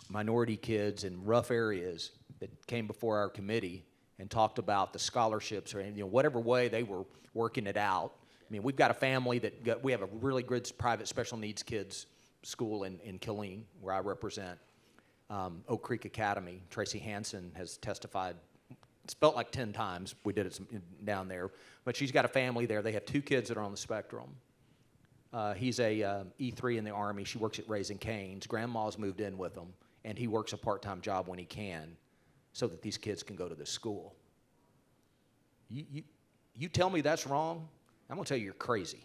minority kids in rough areas that came before our committee and talked about the scholarships or whatever way they were working it out. I mean, we've got a family we have a really good private special needs kids school in Killeen, where I represent. Oak Creek Academy. Tracy Hansen has testified. It's felt like 10 times. We did it down there. But she's got a family there. They have 2 kids that are on the spectrum. He's a E3 in the Army. She works at Raising Cane's. Grandma's moved in with him, and he works a part-time job when he can so that these kids can go to this school. You tell me that's wrong, I'm going to tell you you're crazy.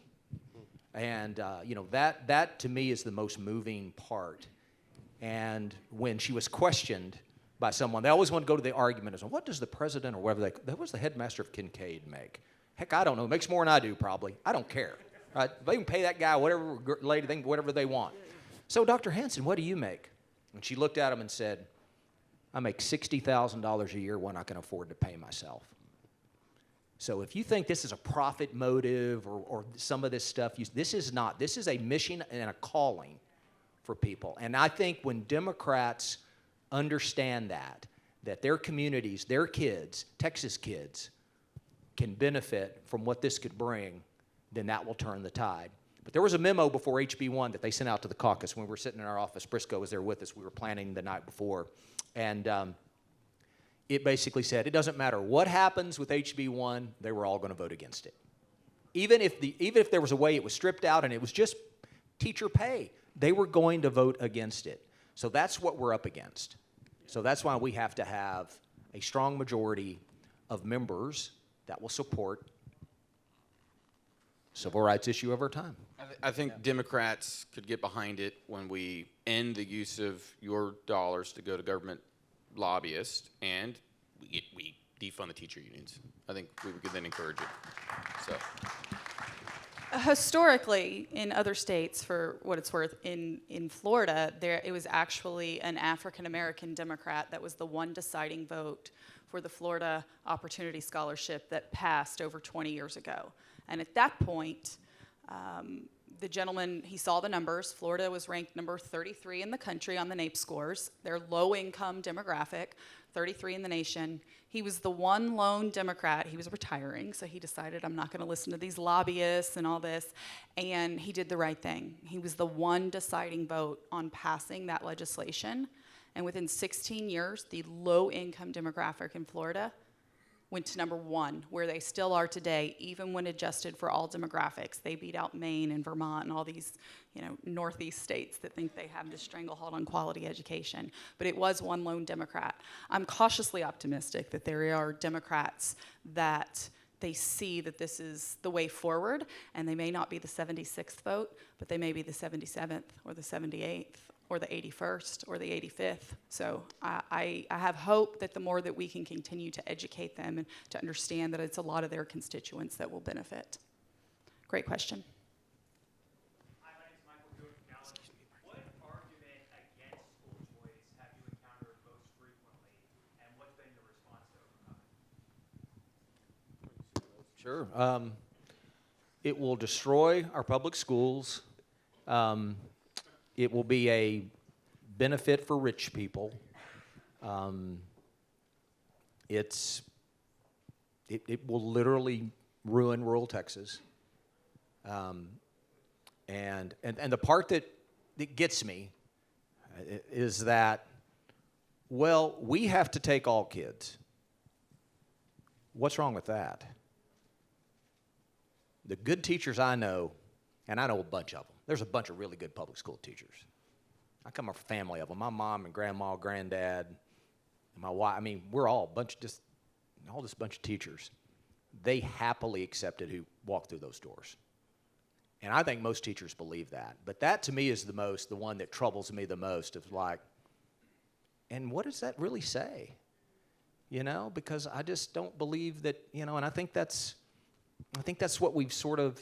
And, that to me is the most moving part. And when she was questioned by someone, they always want to go to the argument as, what does the president or whatever what does the headmaster of Kincaid make? Heck, I don't know. It makes more than I do, probably. I don't care. Right? They can pay that guy whatever lady thing, whatever they want. So, Dr. Hansen, what do you make? And she looked at him and said, I make $60,000 a year when I can afford to pay myself. So if you think this is a profit motive or some of this stuff, this is not. This is a mission and a calling for people. And I think when Democrats understand that their communities, their kids, Texas kids, can benefit from what this could bring, then that will turn the tide. But there was a memo before HB1 that they sent out to the caucus when we were sitting in our office. Briscoe was there with us. We were planning the night before. And it basically said, it doesn't matter what happens with HB1, they were all going to vote against it. Even if there was a way it was stripped out and it was just teacher pay, they were going to vote against it. So that's what we're up against. So that's why we have to have a strong majority of members that will support civil rights issue over time. I think Democrats could get behind it when we end the use of your dollars to go to government lobbyists and we defund the teacher unions. I think we could then encourage it. So. Historically, in other states, for what it's worth, in Florida, it was actually an African-American Democrat that was the one deciding vote for the Florida Opportunity Scholarship that passed over 20 years ago. And at that point, the gentleman, he saw the numbers. Florida was ranked number 33 in the country on the NAEP scores. Their low-income demographic, 33 in the nation. He was the one lone Democrat. He was retiring, so he decided, I'm not going to listen to these lobbyists and all this. And he did the right thing. He was the one deciding vote on passing that legislation. And within 16 years, the low-income demographic in Florida went to number 1, where they still are today, even when adjusted for all demographics. They beat out Maine and Vermont and all these, northeast states that think they have this stranglehold on quality education. But it was one lone Democrat. I'm cautiously optimistic that there are Democrats that they see that this is the way forward, and they may not be the 76th vote, but they may be the 77th or the 78th or the 81st or the 85th. So I have hope that the more that we can continue to educate them and to understand that it's a lot of their constituents that will benefit. Great question. Hi, my name is Michael Goode from Gallup. What argument against school choice have you encountered most frequently, and what's been your response to overcome it? Sure. It will destroy our public schools. It will be a benefit for rich people. it will literally ruin rural Texas. And the part that gets me is that, well, we have to take all kids. What's wrong with that? The good teachers I know, and I know a bunch of them, there's a bunch of really good public school teachers. I come from a family of them. My mom and grandma, granddad, and my wife. I mean, we're all a bunch, just all this bunch of teachers. They happily accepted who walked through those doors. And I think most teachers believe that. But that to me is the one that troubles me the most, of like, and what does that really say? You know, because I just don't believe that, you know, and I think that's what we've sort of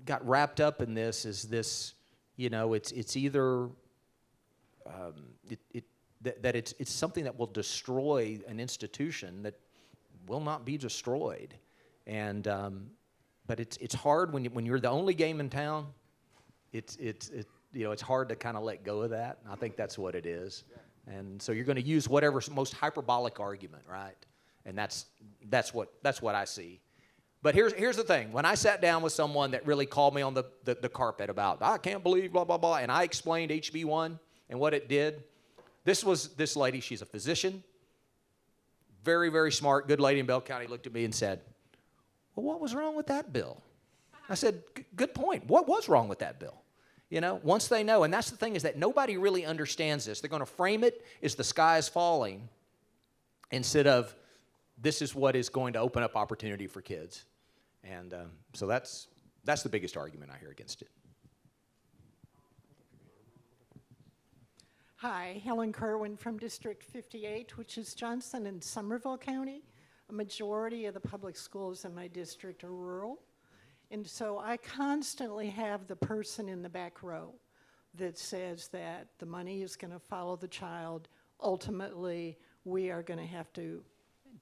got wrapped up in this, is this, you know, it's either that it's something that will destroy an institution that will not be destroyed. And but it's hard when you're the only game in town. It's you know, it's hard to kind of let go of that. And I think that's what it is. And so you're going to use whatever's most hyperbolic argument, right? And that's what I see. But here's the thing. When I sat down with someone that really called me on the carpet about, I can't believe blah blah blah, and I explained HB1 and what it did. This was this lady. She's a physician, very, very smart, good lady in Bell County. Looked at me and said, well, what was wrong with that bill? I said, good point. What was wrong with that bill? You know, once they know, and that's the thing, is that nobody really understands this. They're going to frame it as the sky is falling instead of this is what is going to open up opportunity for kids. And so that's the biggest argument I hear against it. Hi, Helen Kerwin from District 58, which is Johnson and Somerville County. A majority of the public schools in my district are rural. And so I constantly have the person in the back row that says that the money is going to follow the child. Ultimately, we are going to have to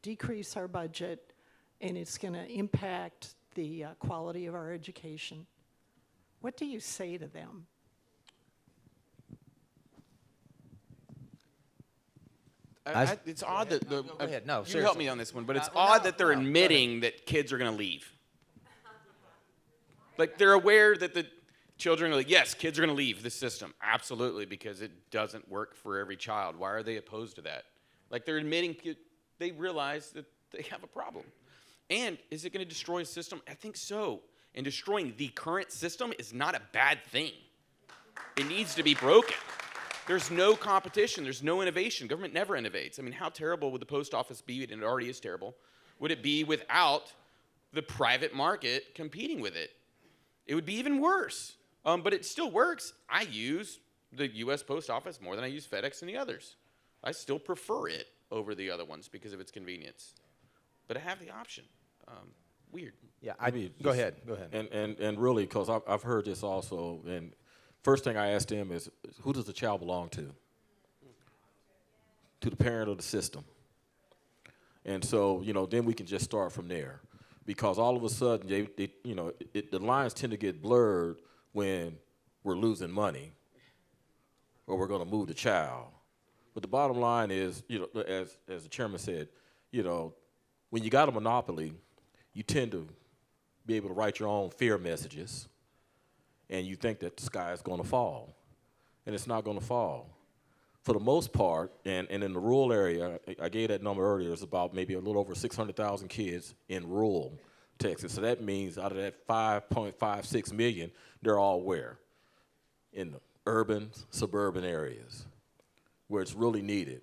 decrease our budget, and it's going to impact the quality of our education. What do you say to them? It's odd that Go ahead. No, you seriously. help me on this one, but it's odd that they're admitting that kids are going to leave. Like, they're aware that the children are like, yes, kids are going to leave this system. Absolutely, because it doesn't work for every child. Why are they opposed to that? Like, they're admitting they realize that they have a problem. And is it going to destroy a system? I think so. And destroying the current system is not a bad thing. It needs to be broken. There's no competition. There's no innovation. Government never innovates. I mean, how terrible would the post office be, and it already is terrible, would it be without the private market competing with it? It would be even worse. But it still works. I use the U.S. Post Office more than I use FedEx and the others. I still prefer it over the other ones because of its convenience. But I have the option. Weird. Yeah, Go ahead. And really, because I've heard this also, and first thing I asked them is, who does the child belong to? To the parent or the system? And so, you know, then we can just start from there. Because all of a sudden, the lines tend to get blurred when we're losing money or we're going to move the child. But the bottom line is, you know, as the chairman said, you know, when you got a monopoly, you tend to be able to write your own fear messages, and you think that the sky is going to fall, and it's not going to fall. For the most part, and in the rural area, I gave that number earlier, it's about maybe a little over 600,000 kids in rural Texas. So that means out of that 5.56 million, they're all where? In the urban, suburban areas where it's really needed.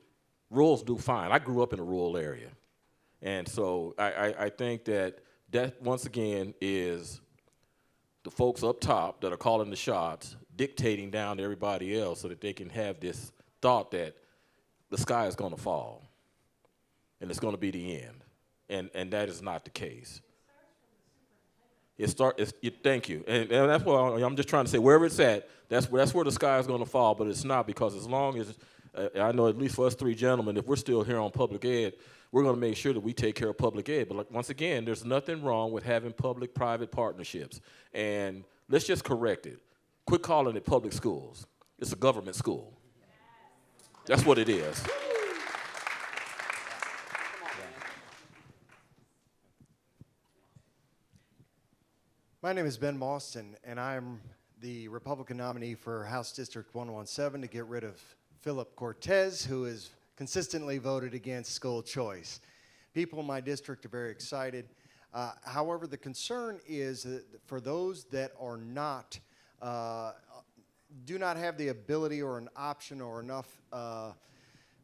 Rurals do fine. I grew up in a rural area. And so I think that once again, is the folks up top that are calling the shots, dictating down to everybody else so that they can have this thought that the sky is going to fall and it's going to be the end. And that is not the case. Thank you. And that's why I'm just trying to say, wherever it's at, that's where the sky is going to fall, but it's not, because as long as, I know at least for us three gentlemen, if we're still here on public ed, we're going to make sure that we take care of public ed. But once again, there's nothing wrong with having public-private partnerships. And let's just correct it. Quit calling it public schools. It's a government school. That's what it is. My name is Ben Mauston, and I'm the Republican nominee for House District 117 to get rid of Philip Cortez, who has consistently voted against school choice. People in my district are very excited. However, the concern is that for those that are not, do not have the ability or an option or enough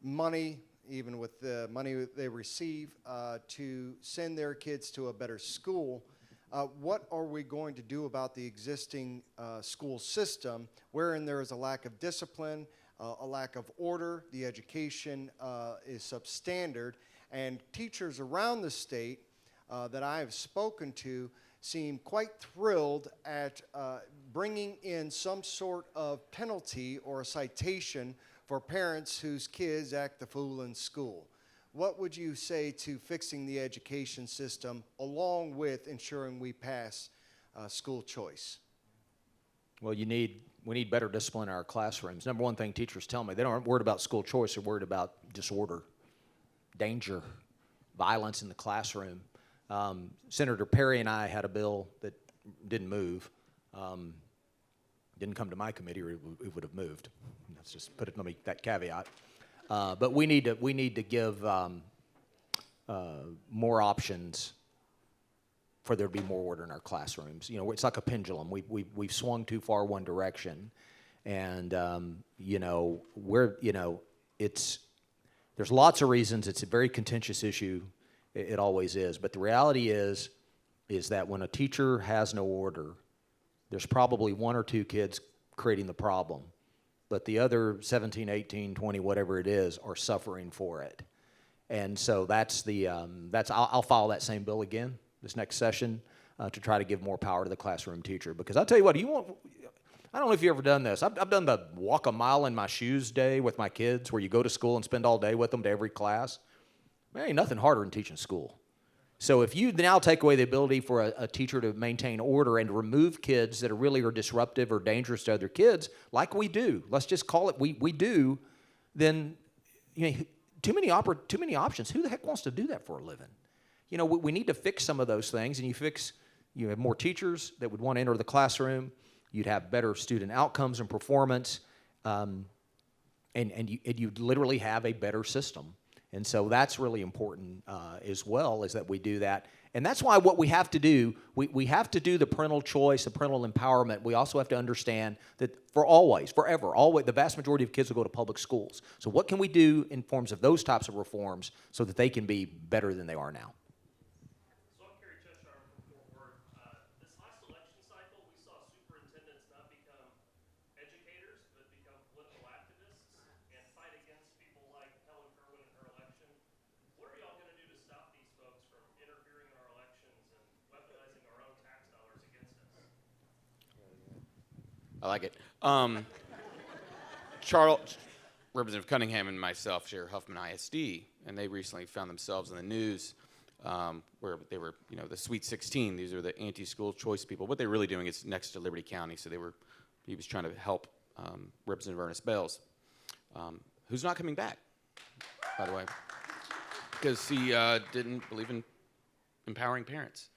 money, even with the money they receive, to send their kids to a better school, what are we going to do about the existing school system wherein there is a lack of discipline, a lack of order, the education is substandard, and teachers around the state that I have spoken to seem quite thrilled at bringing in some sort of penalty or a citation for parents whose kids act the fool in school. What would you say to fixing the education system along with ensuring we pass school choice? Well, we need better discipline in our classrooms. Number one thing teachers tell me, they aren't worried about school choice, they're worried about disorder, danger, violence in the classroom. Senator Perry and I had a bill that didn't move. Didn't come to my committee, or it would have moved. Let's just put it, let me, that caveat. But we need to give more options for there to be more order in our classrooms. You know, it's like a pendulum. We've swung too far one direction, and you know, there's lots of reasons. It's a very contentious issue. It always is. But the reality is that when a teacher has no order, there's probably one or two kids creating the problem, but the other 17, 18, 20, whatever it is, are suffering for it. And so I'll follow that same bill again this next session to try to give more power to the classroom teacher. Because I'll tell you what, I don't know if you've ever done this. I've done the walk a mile in my shoes day with my kids, where you go to school and spend all day with them to every class. There ain't nothing harder than teaching school. So if you now take away the ability for a teacher to maintain order and remove kids that are disruptive or dangerous to other kids, like we do, let's just call it we do, then you know, too many options. Who the heck wants to do that for a living? You know, we need to fix some of those things, and you have more teachers that would want to enter the classroom. You'd have better student outcomes and performance, and you'd literally have a better system. And so that's really important as well, is that we do that. And that's why what we have to do, we have to do the parental choice, the parental empowerment. We also have to understand that forever, always, the vast majority of kids will go to public schools. So what can we do in forms of those types of reforms so that they can be better than they are now? So I'm Kerry Cheshire from Fort Worth. This last election cycle, we saw superintendents not become educators, but become political activists and fight against people like Helen Kerwin in her election. What are y'all going to do to stop these folks from interfering in our elections and weaponizing our own tax dollars against us? I like it. Charles, Representative Cunningham and myself share Huffman ISD, and they recently found themselves in the news where they were, you know, the Sweet 16. These are the anti-school choice people. What they're really doing is next to Liberty County, so he was trying to help Representative Ernest Bales, who's not coming back, by the way, because he didn't believe in empowering parents.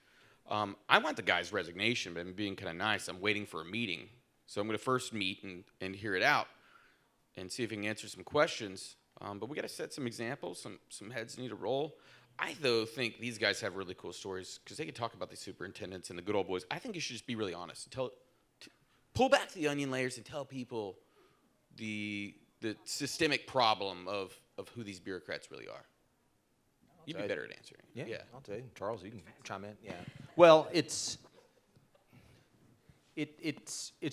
I want the guy's resignation, but I'm being kind of nice. I'm waiting for a meeting. So I'm going to first meet and hear it out and see if he can answer some questions. But we got to set some examples. Some heads need to roll. I, though, think these guys have really cool stories because they can talk about the superintendents and the good old boys. I think you should just be really honest. Pull back the onion layers and tell people the systemic problem of who these bureaucrats really are. You'd be better at answering. Yeah, I'll tell you. Charles, you can chime in. Yeah. Well, it's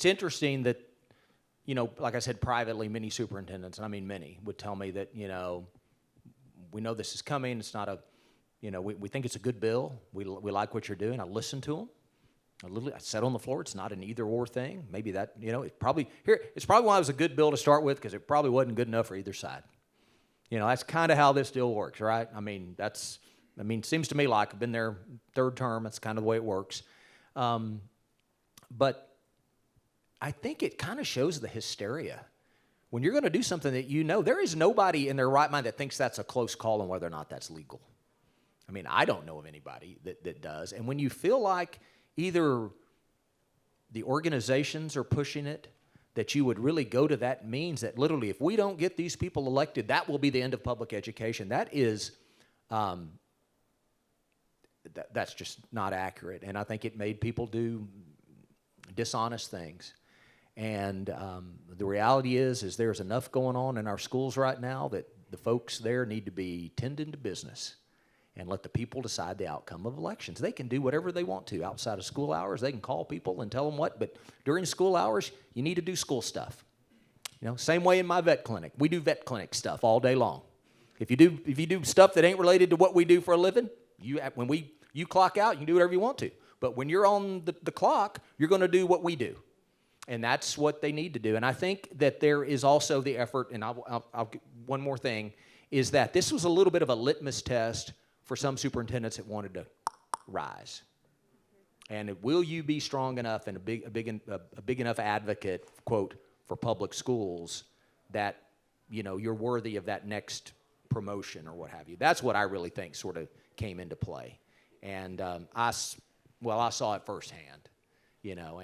interesting that, you know, like I said, privately, many superintendents, and I mean many, would tell me that, you know, we know this is coming. It's not we think it's a good bill. We like what you're doing. I listen to them. I said on the floor, it's not an either-or thing. Maybe that, you know, it's probably why it was a good bill to start with, because it probably wasn't good enough for either side. You know, that's kind of how this deal works, right? I mean, it seems to me like I've been there third term. That's kind of the way it works. But I think it kind of shows the hysteria. When you're going to do something that you know, there is nobody in their right mind that thinks that's a close call on whether or not that's legal. I mean, I don't know of anybody that does. And when you feel like either the organizations are pushing it, that you would really go to that means that literally if we don't get these people elected, that will be the end of public education. That is, that's just not accurate. And I think it made people do dishonest things. And the reality is there's enough going on in our schools right now that the folks there need to be tending to business and let the people decide the outcome of elections. They can do whatever they want to outside of school hours. They can call people and tell them what, but during school hours, you need to do school stuff. You know, same way in my vet clinic. We do vet clinic stuff all day long. If you do stuff that ain't related to what we do for a living, when you clock out, you can do whatever you want to. But when you're on the clock, you're going to do what we do. And that's what they need to do. And I think that there is also the effort, and I'll one more thing, is that this was a little bit of a litmus test for some superintendents that wanted to rise. And will you be strong enough and a big enough advocate, quote, for public schools that, you know, you're worthy of that next promotion or what have you? That's what I really think sort of came into play. And I saw it firsthand. You know,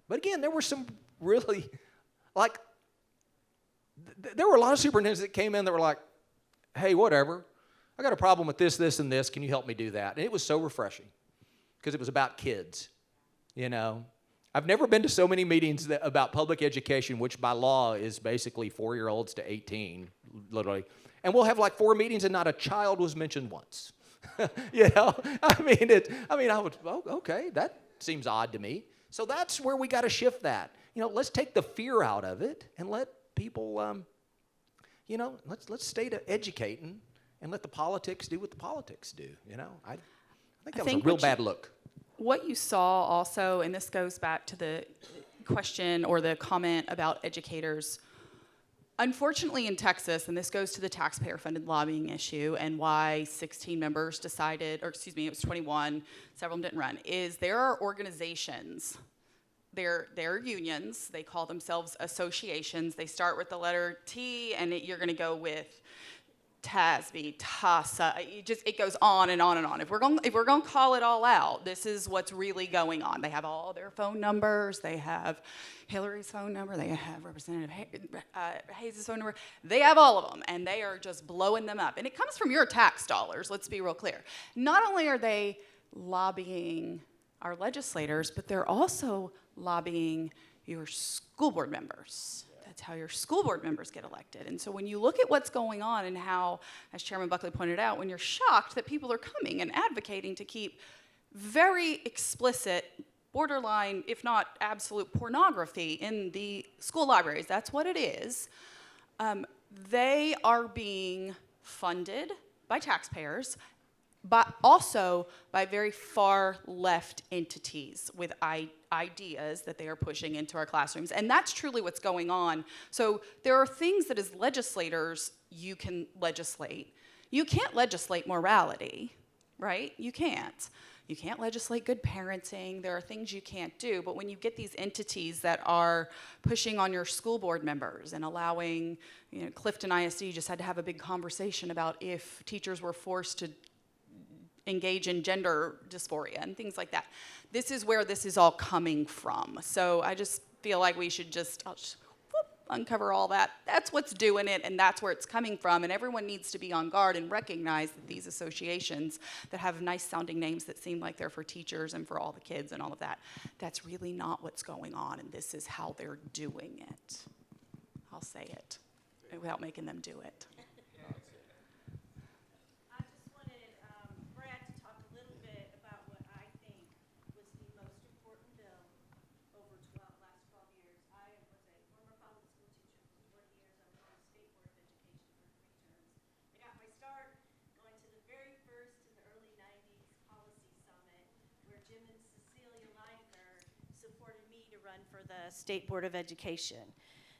but again, there were some really, like, there were a lot of superintendents that came in that were like, hey, whatever, I got a problem with this, this, and this. Can you help me do that? And it was so refreshing because it was about kids, you know. I've never been to so many meetings about public education, which by law is basically 4-year-olds to 18, literally. And we'll have like 4 meetings and not a child was mentioned once. You know, I would, oh, okay, that seems odd to me. So that's where we got to shift that. You know, let's take the fear out of it and let people, you know, let's stay to educating and let the politics do what the politics do. You know, I think that was a real bad look. What you saw also, and this goes back to the question or the comment about educators. Unfortunately, in Texas, and this goes to the taxpayer-funded lobbying issue and why 16 members decided, or excuse me, it was 21, several of them didn't run, is there are organizations, they're unions, they call themselves associations, they start with the letter T, and you're going to go with TASB, TASA, it goes on and on and on. If we're going to call it all out, this is what's really going on. They have all their phone numbers. They have Hillary's phone number. They have Representative Hayes' phone number. They have all of them, and they are just blowing them up. And it comes from your tax dollars, let's be real clear. Not only are they lobbying our legislators, but they're also lobbying your school board members. That's how your school board members get elected. And so when you look at what's going on and how, as Chairman Buckley pointed out, when you're shocked that people are coming and advocating to keep very explicit, borderline, if not absolute pornography in the school libraries, that's what it is, they are being funded by taxpayers, but also by very far left entities with ideas that they are pushing into our classrooms. And that's truly what's going on. So there are things that as legislators you can legislate. You can't legislate morality, right? You can't. You can't legislate good parenting. There are things you can't do. But when you get these entities that are pushing on your school board members and allowing, you know, Clifton ISD just had to have a big conversation about if teachers were forced to engage in gender dysphoria and things like that. This is where this is all coming from. So I just feel like we should I'll just uncover all that. That's what's doing it, and that's where it's coming from. And everyone needs to be on guard and recognize that these associations that have nice sounding names that seem like they're for teachers and for all the kids and all of that, that's really not what's going on, and this is how they're doing it. I'll say it without making them do it. For the State Board of Education.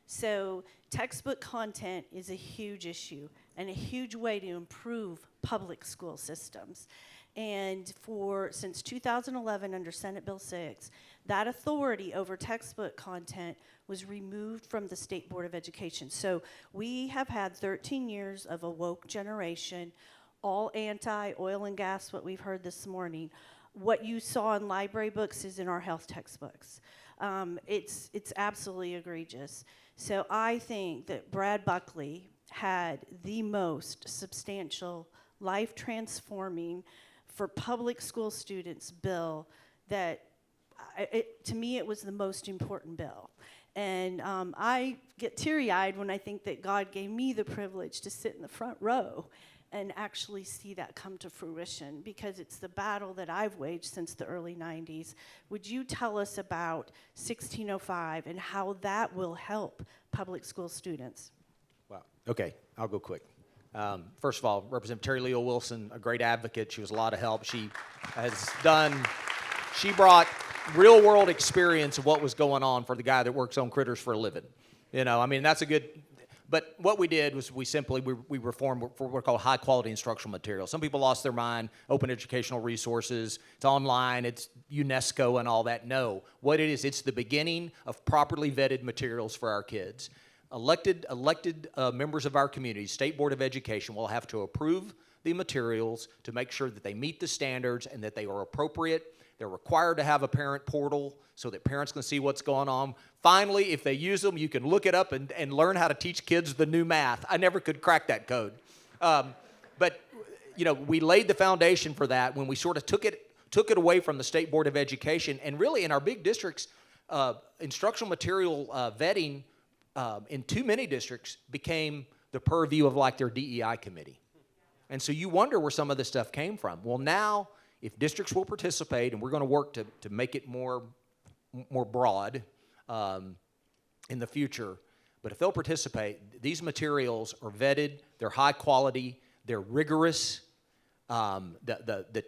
So textbook content is a huge issue and a huge way to improve public school systems. And since 2011 under Senate Bill 6, that authority over textbook content was removed from the State Board of Education. So we have had 13 years of a woke generation, all anti-oil and gas, what we've heard this morning, What you saw in library books is in our health textbooks. It's absolutely egregious. So I think that Brad Buckley had the most substantial, life-transforming, for public school students bill that, to me, it was the most important bill. And I get teary-eyed when I think that God gave me the privilege to sit in the front row and actually see that come to fruition, because it's the battle that I've waged since the early 90s. Would you tell us about 1605 and how that will help public school students? Wow. Okay, I'll go quick. First of all, Representative Terry Leo Wilson, a great advocate. She was a lot of help. She brought real world experience of what was going on for the guy that works on critters for a living. You know, I mean, that's a good, but what we did was we reformed for what we call high quality instructional material. Some people lost their mind, open educational resources, it's online, it's UNESCO and all that. No, what it is, it's the beginning of properly vetted materials for our kids. Elected members of our community, State Board of Education, will have to approve the materials to make sure that they meet the standards and that they are appropriate. They're required to have a parent portal so that parents can see what's going on. Finally, if they use them, you can look it up and learn how to teach kids the new math. I never could crack that code. But you know, we laid the foundation for that when we sort of took it away from the State Board of Education. And really in our big districts, instructional material vetting in too many districts became the purview of like their DEI committee. And so you wonder where some of this stuff came from. Well, now, if districts will participate, and we're going to work to make it more broad in the future, but if they'll participate, these materials are vetted, they're high quality, they're rigorous. The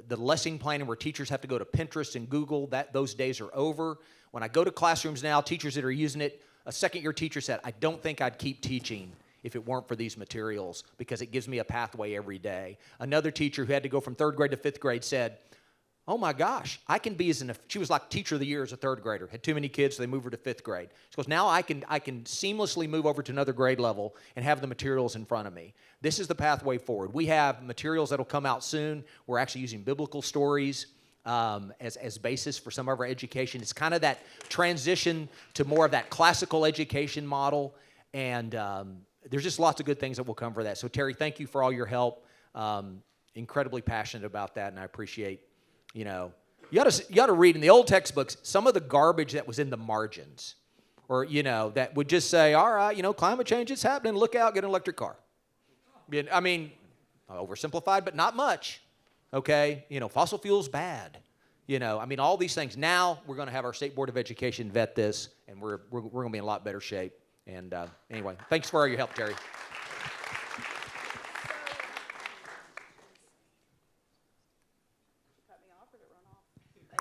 lesson planning where teachers have to go to Pinterest and Google, those days are over. When I go to classrooms now, teachers that are using it, a second-year teacher said, I don't think I'd keep teaching if it weren't for these materials, because it gives me a pathway every day. Another teacher who had to go from 3rd grade to 5th grade said, oh my gosh, I can be she was like teacher of the year as a 3rd grader, had too many kids, so they moved her to 5th grade. She goes, now I can seamlessly move over to another grade level and have the materials in front of me. This is the pathway forward. We have materials that'll come out soon. We're actually using biblical stories as basis for some of our education. It's kind of that transition to more of that classical education model, and there's just lots of good things that will come for that. So Terry, thank you for all your help. Incredibly passionate about that, and I appreciate, you know, you ought to read in the old textbooks some of the garbage that was in the margins, or, you know, that would just say, all right, you know, climate change is happening, look out, get an electric car. I mean, oversimplified, but not much, okay? You know, fossil fuel's bad. You know, I mean, all these things. Now we're going to have our State Board of Education vet this, and we're going to be in a lot better shape. And anyway, thanks for all your help, Terry.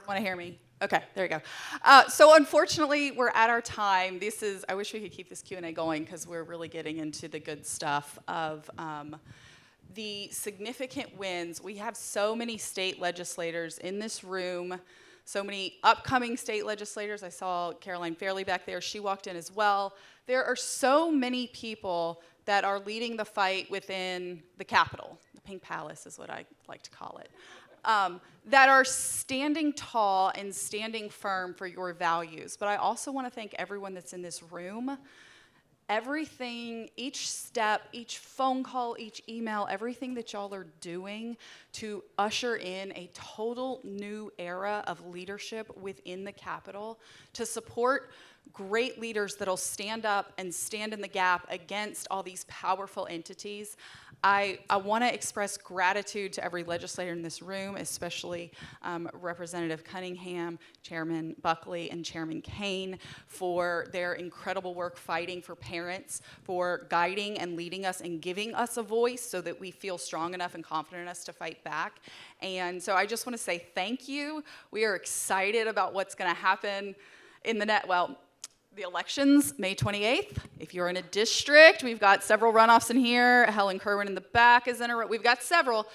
Want to hear me? Okay, there you go. So unfortunately, we're at our time. I wish we could keep this Q&A going, because we're really getting into the good stuff of the significant wins. We have so many state legislators in this room, so many upcoming state legislators. I saw Caroline Fairley back there. She walked in as well. There are so many people that are leading the fight within the Capitol. The Pink Palace is what I like to call it. That are standing tall and standing firm for your values. But I also want to thank everyone that's in this room. Everything, each step, each phone call, each email, everything that y'all are doing to usher in a total new era of leadership within the Capitol, to support great leaders that'll stand up and stand in the gap against all these powerful entities. I want to express gratitude to every legislator in this room, especially Representative Cunningham, Chairman Buckley, and Chairman Kane, for their incredible work fighting for parents, for guiding and leading us and giving us a voice so that we feel strong enough and confident enough to fight back. And so I just want to say thank you. We are excited about what's going to happen in the elections, May 28th. If you're in a district, we've got several runoffs in here. Helen Kerwin in the back is in a, we've got several.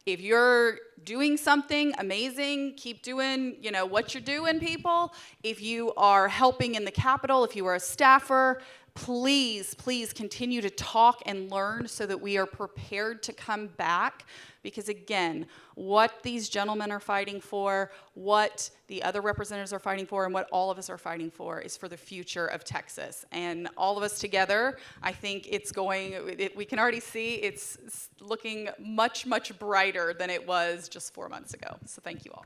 If you're doing something amazing, keep doing, what you're doing, people. If you are helping in the Capitol, if you are a staffer, please, please continue to talk and learn so that we are prepared to come back. Because again, what these gentlemen are fighting for, what the other representatives are fighting for, and what all of us are fighting for is for the future of Texas. And all of us together, I think we can already see it's looking much, much brighter than it was just 4 months ago. So thank you all.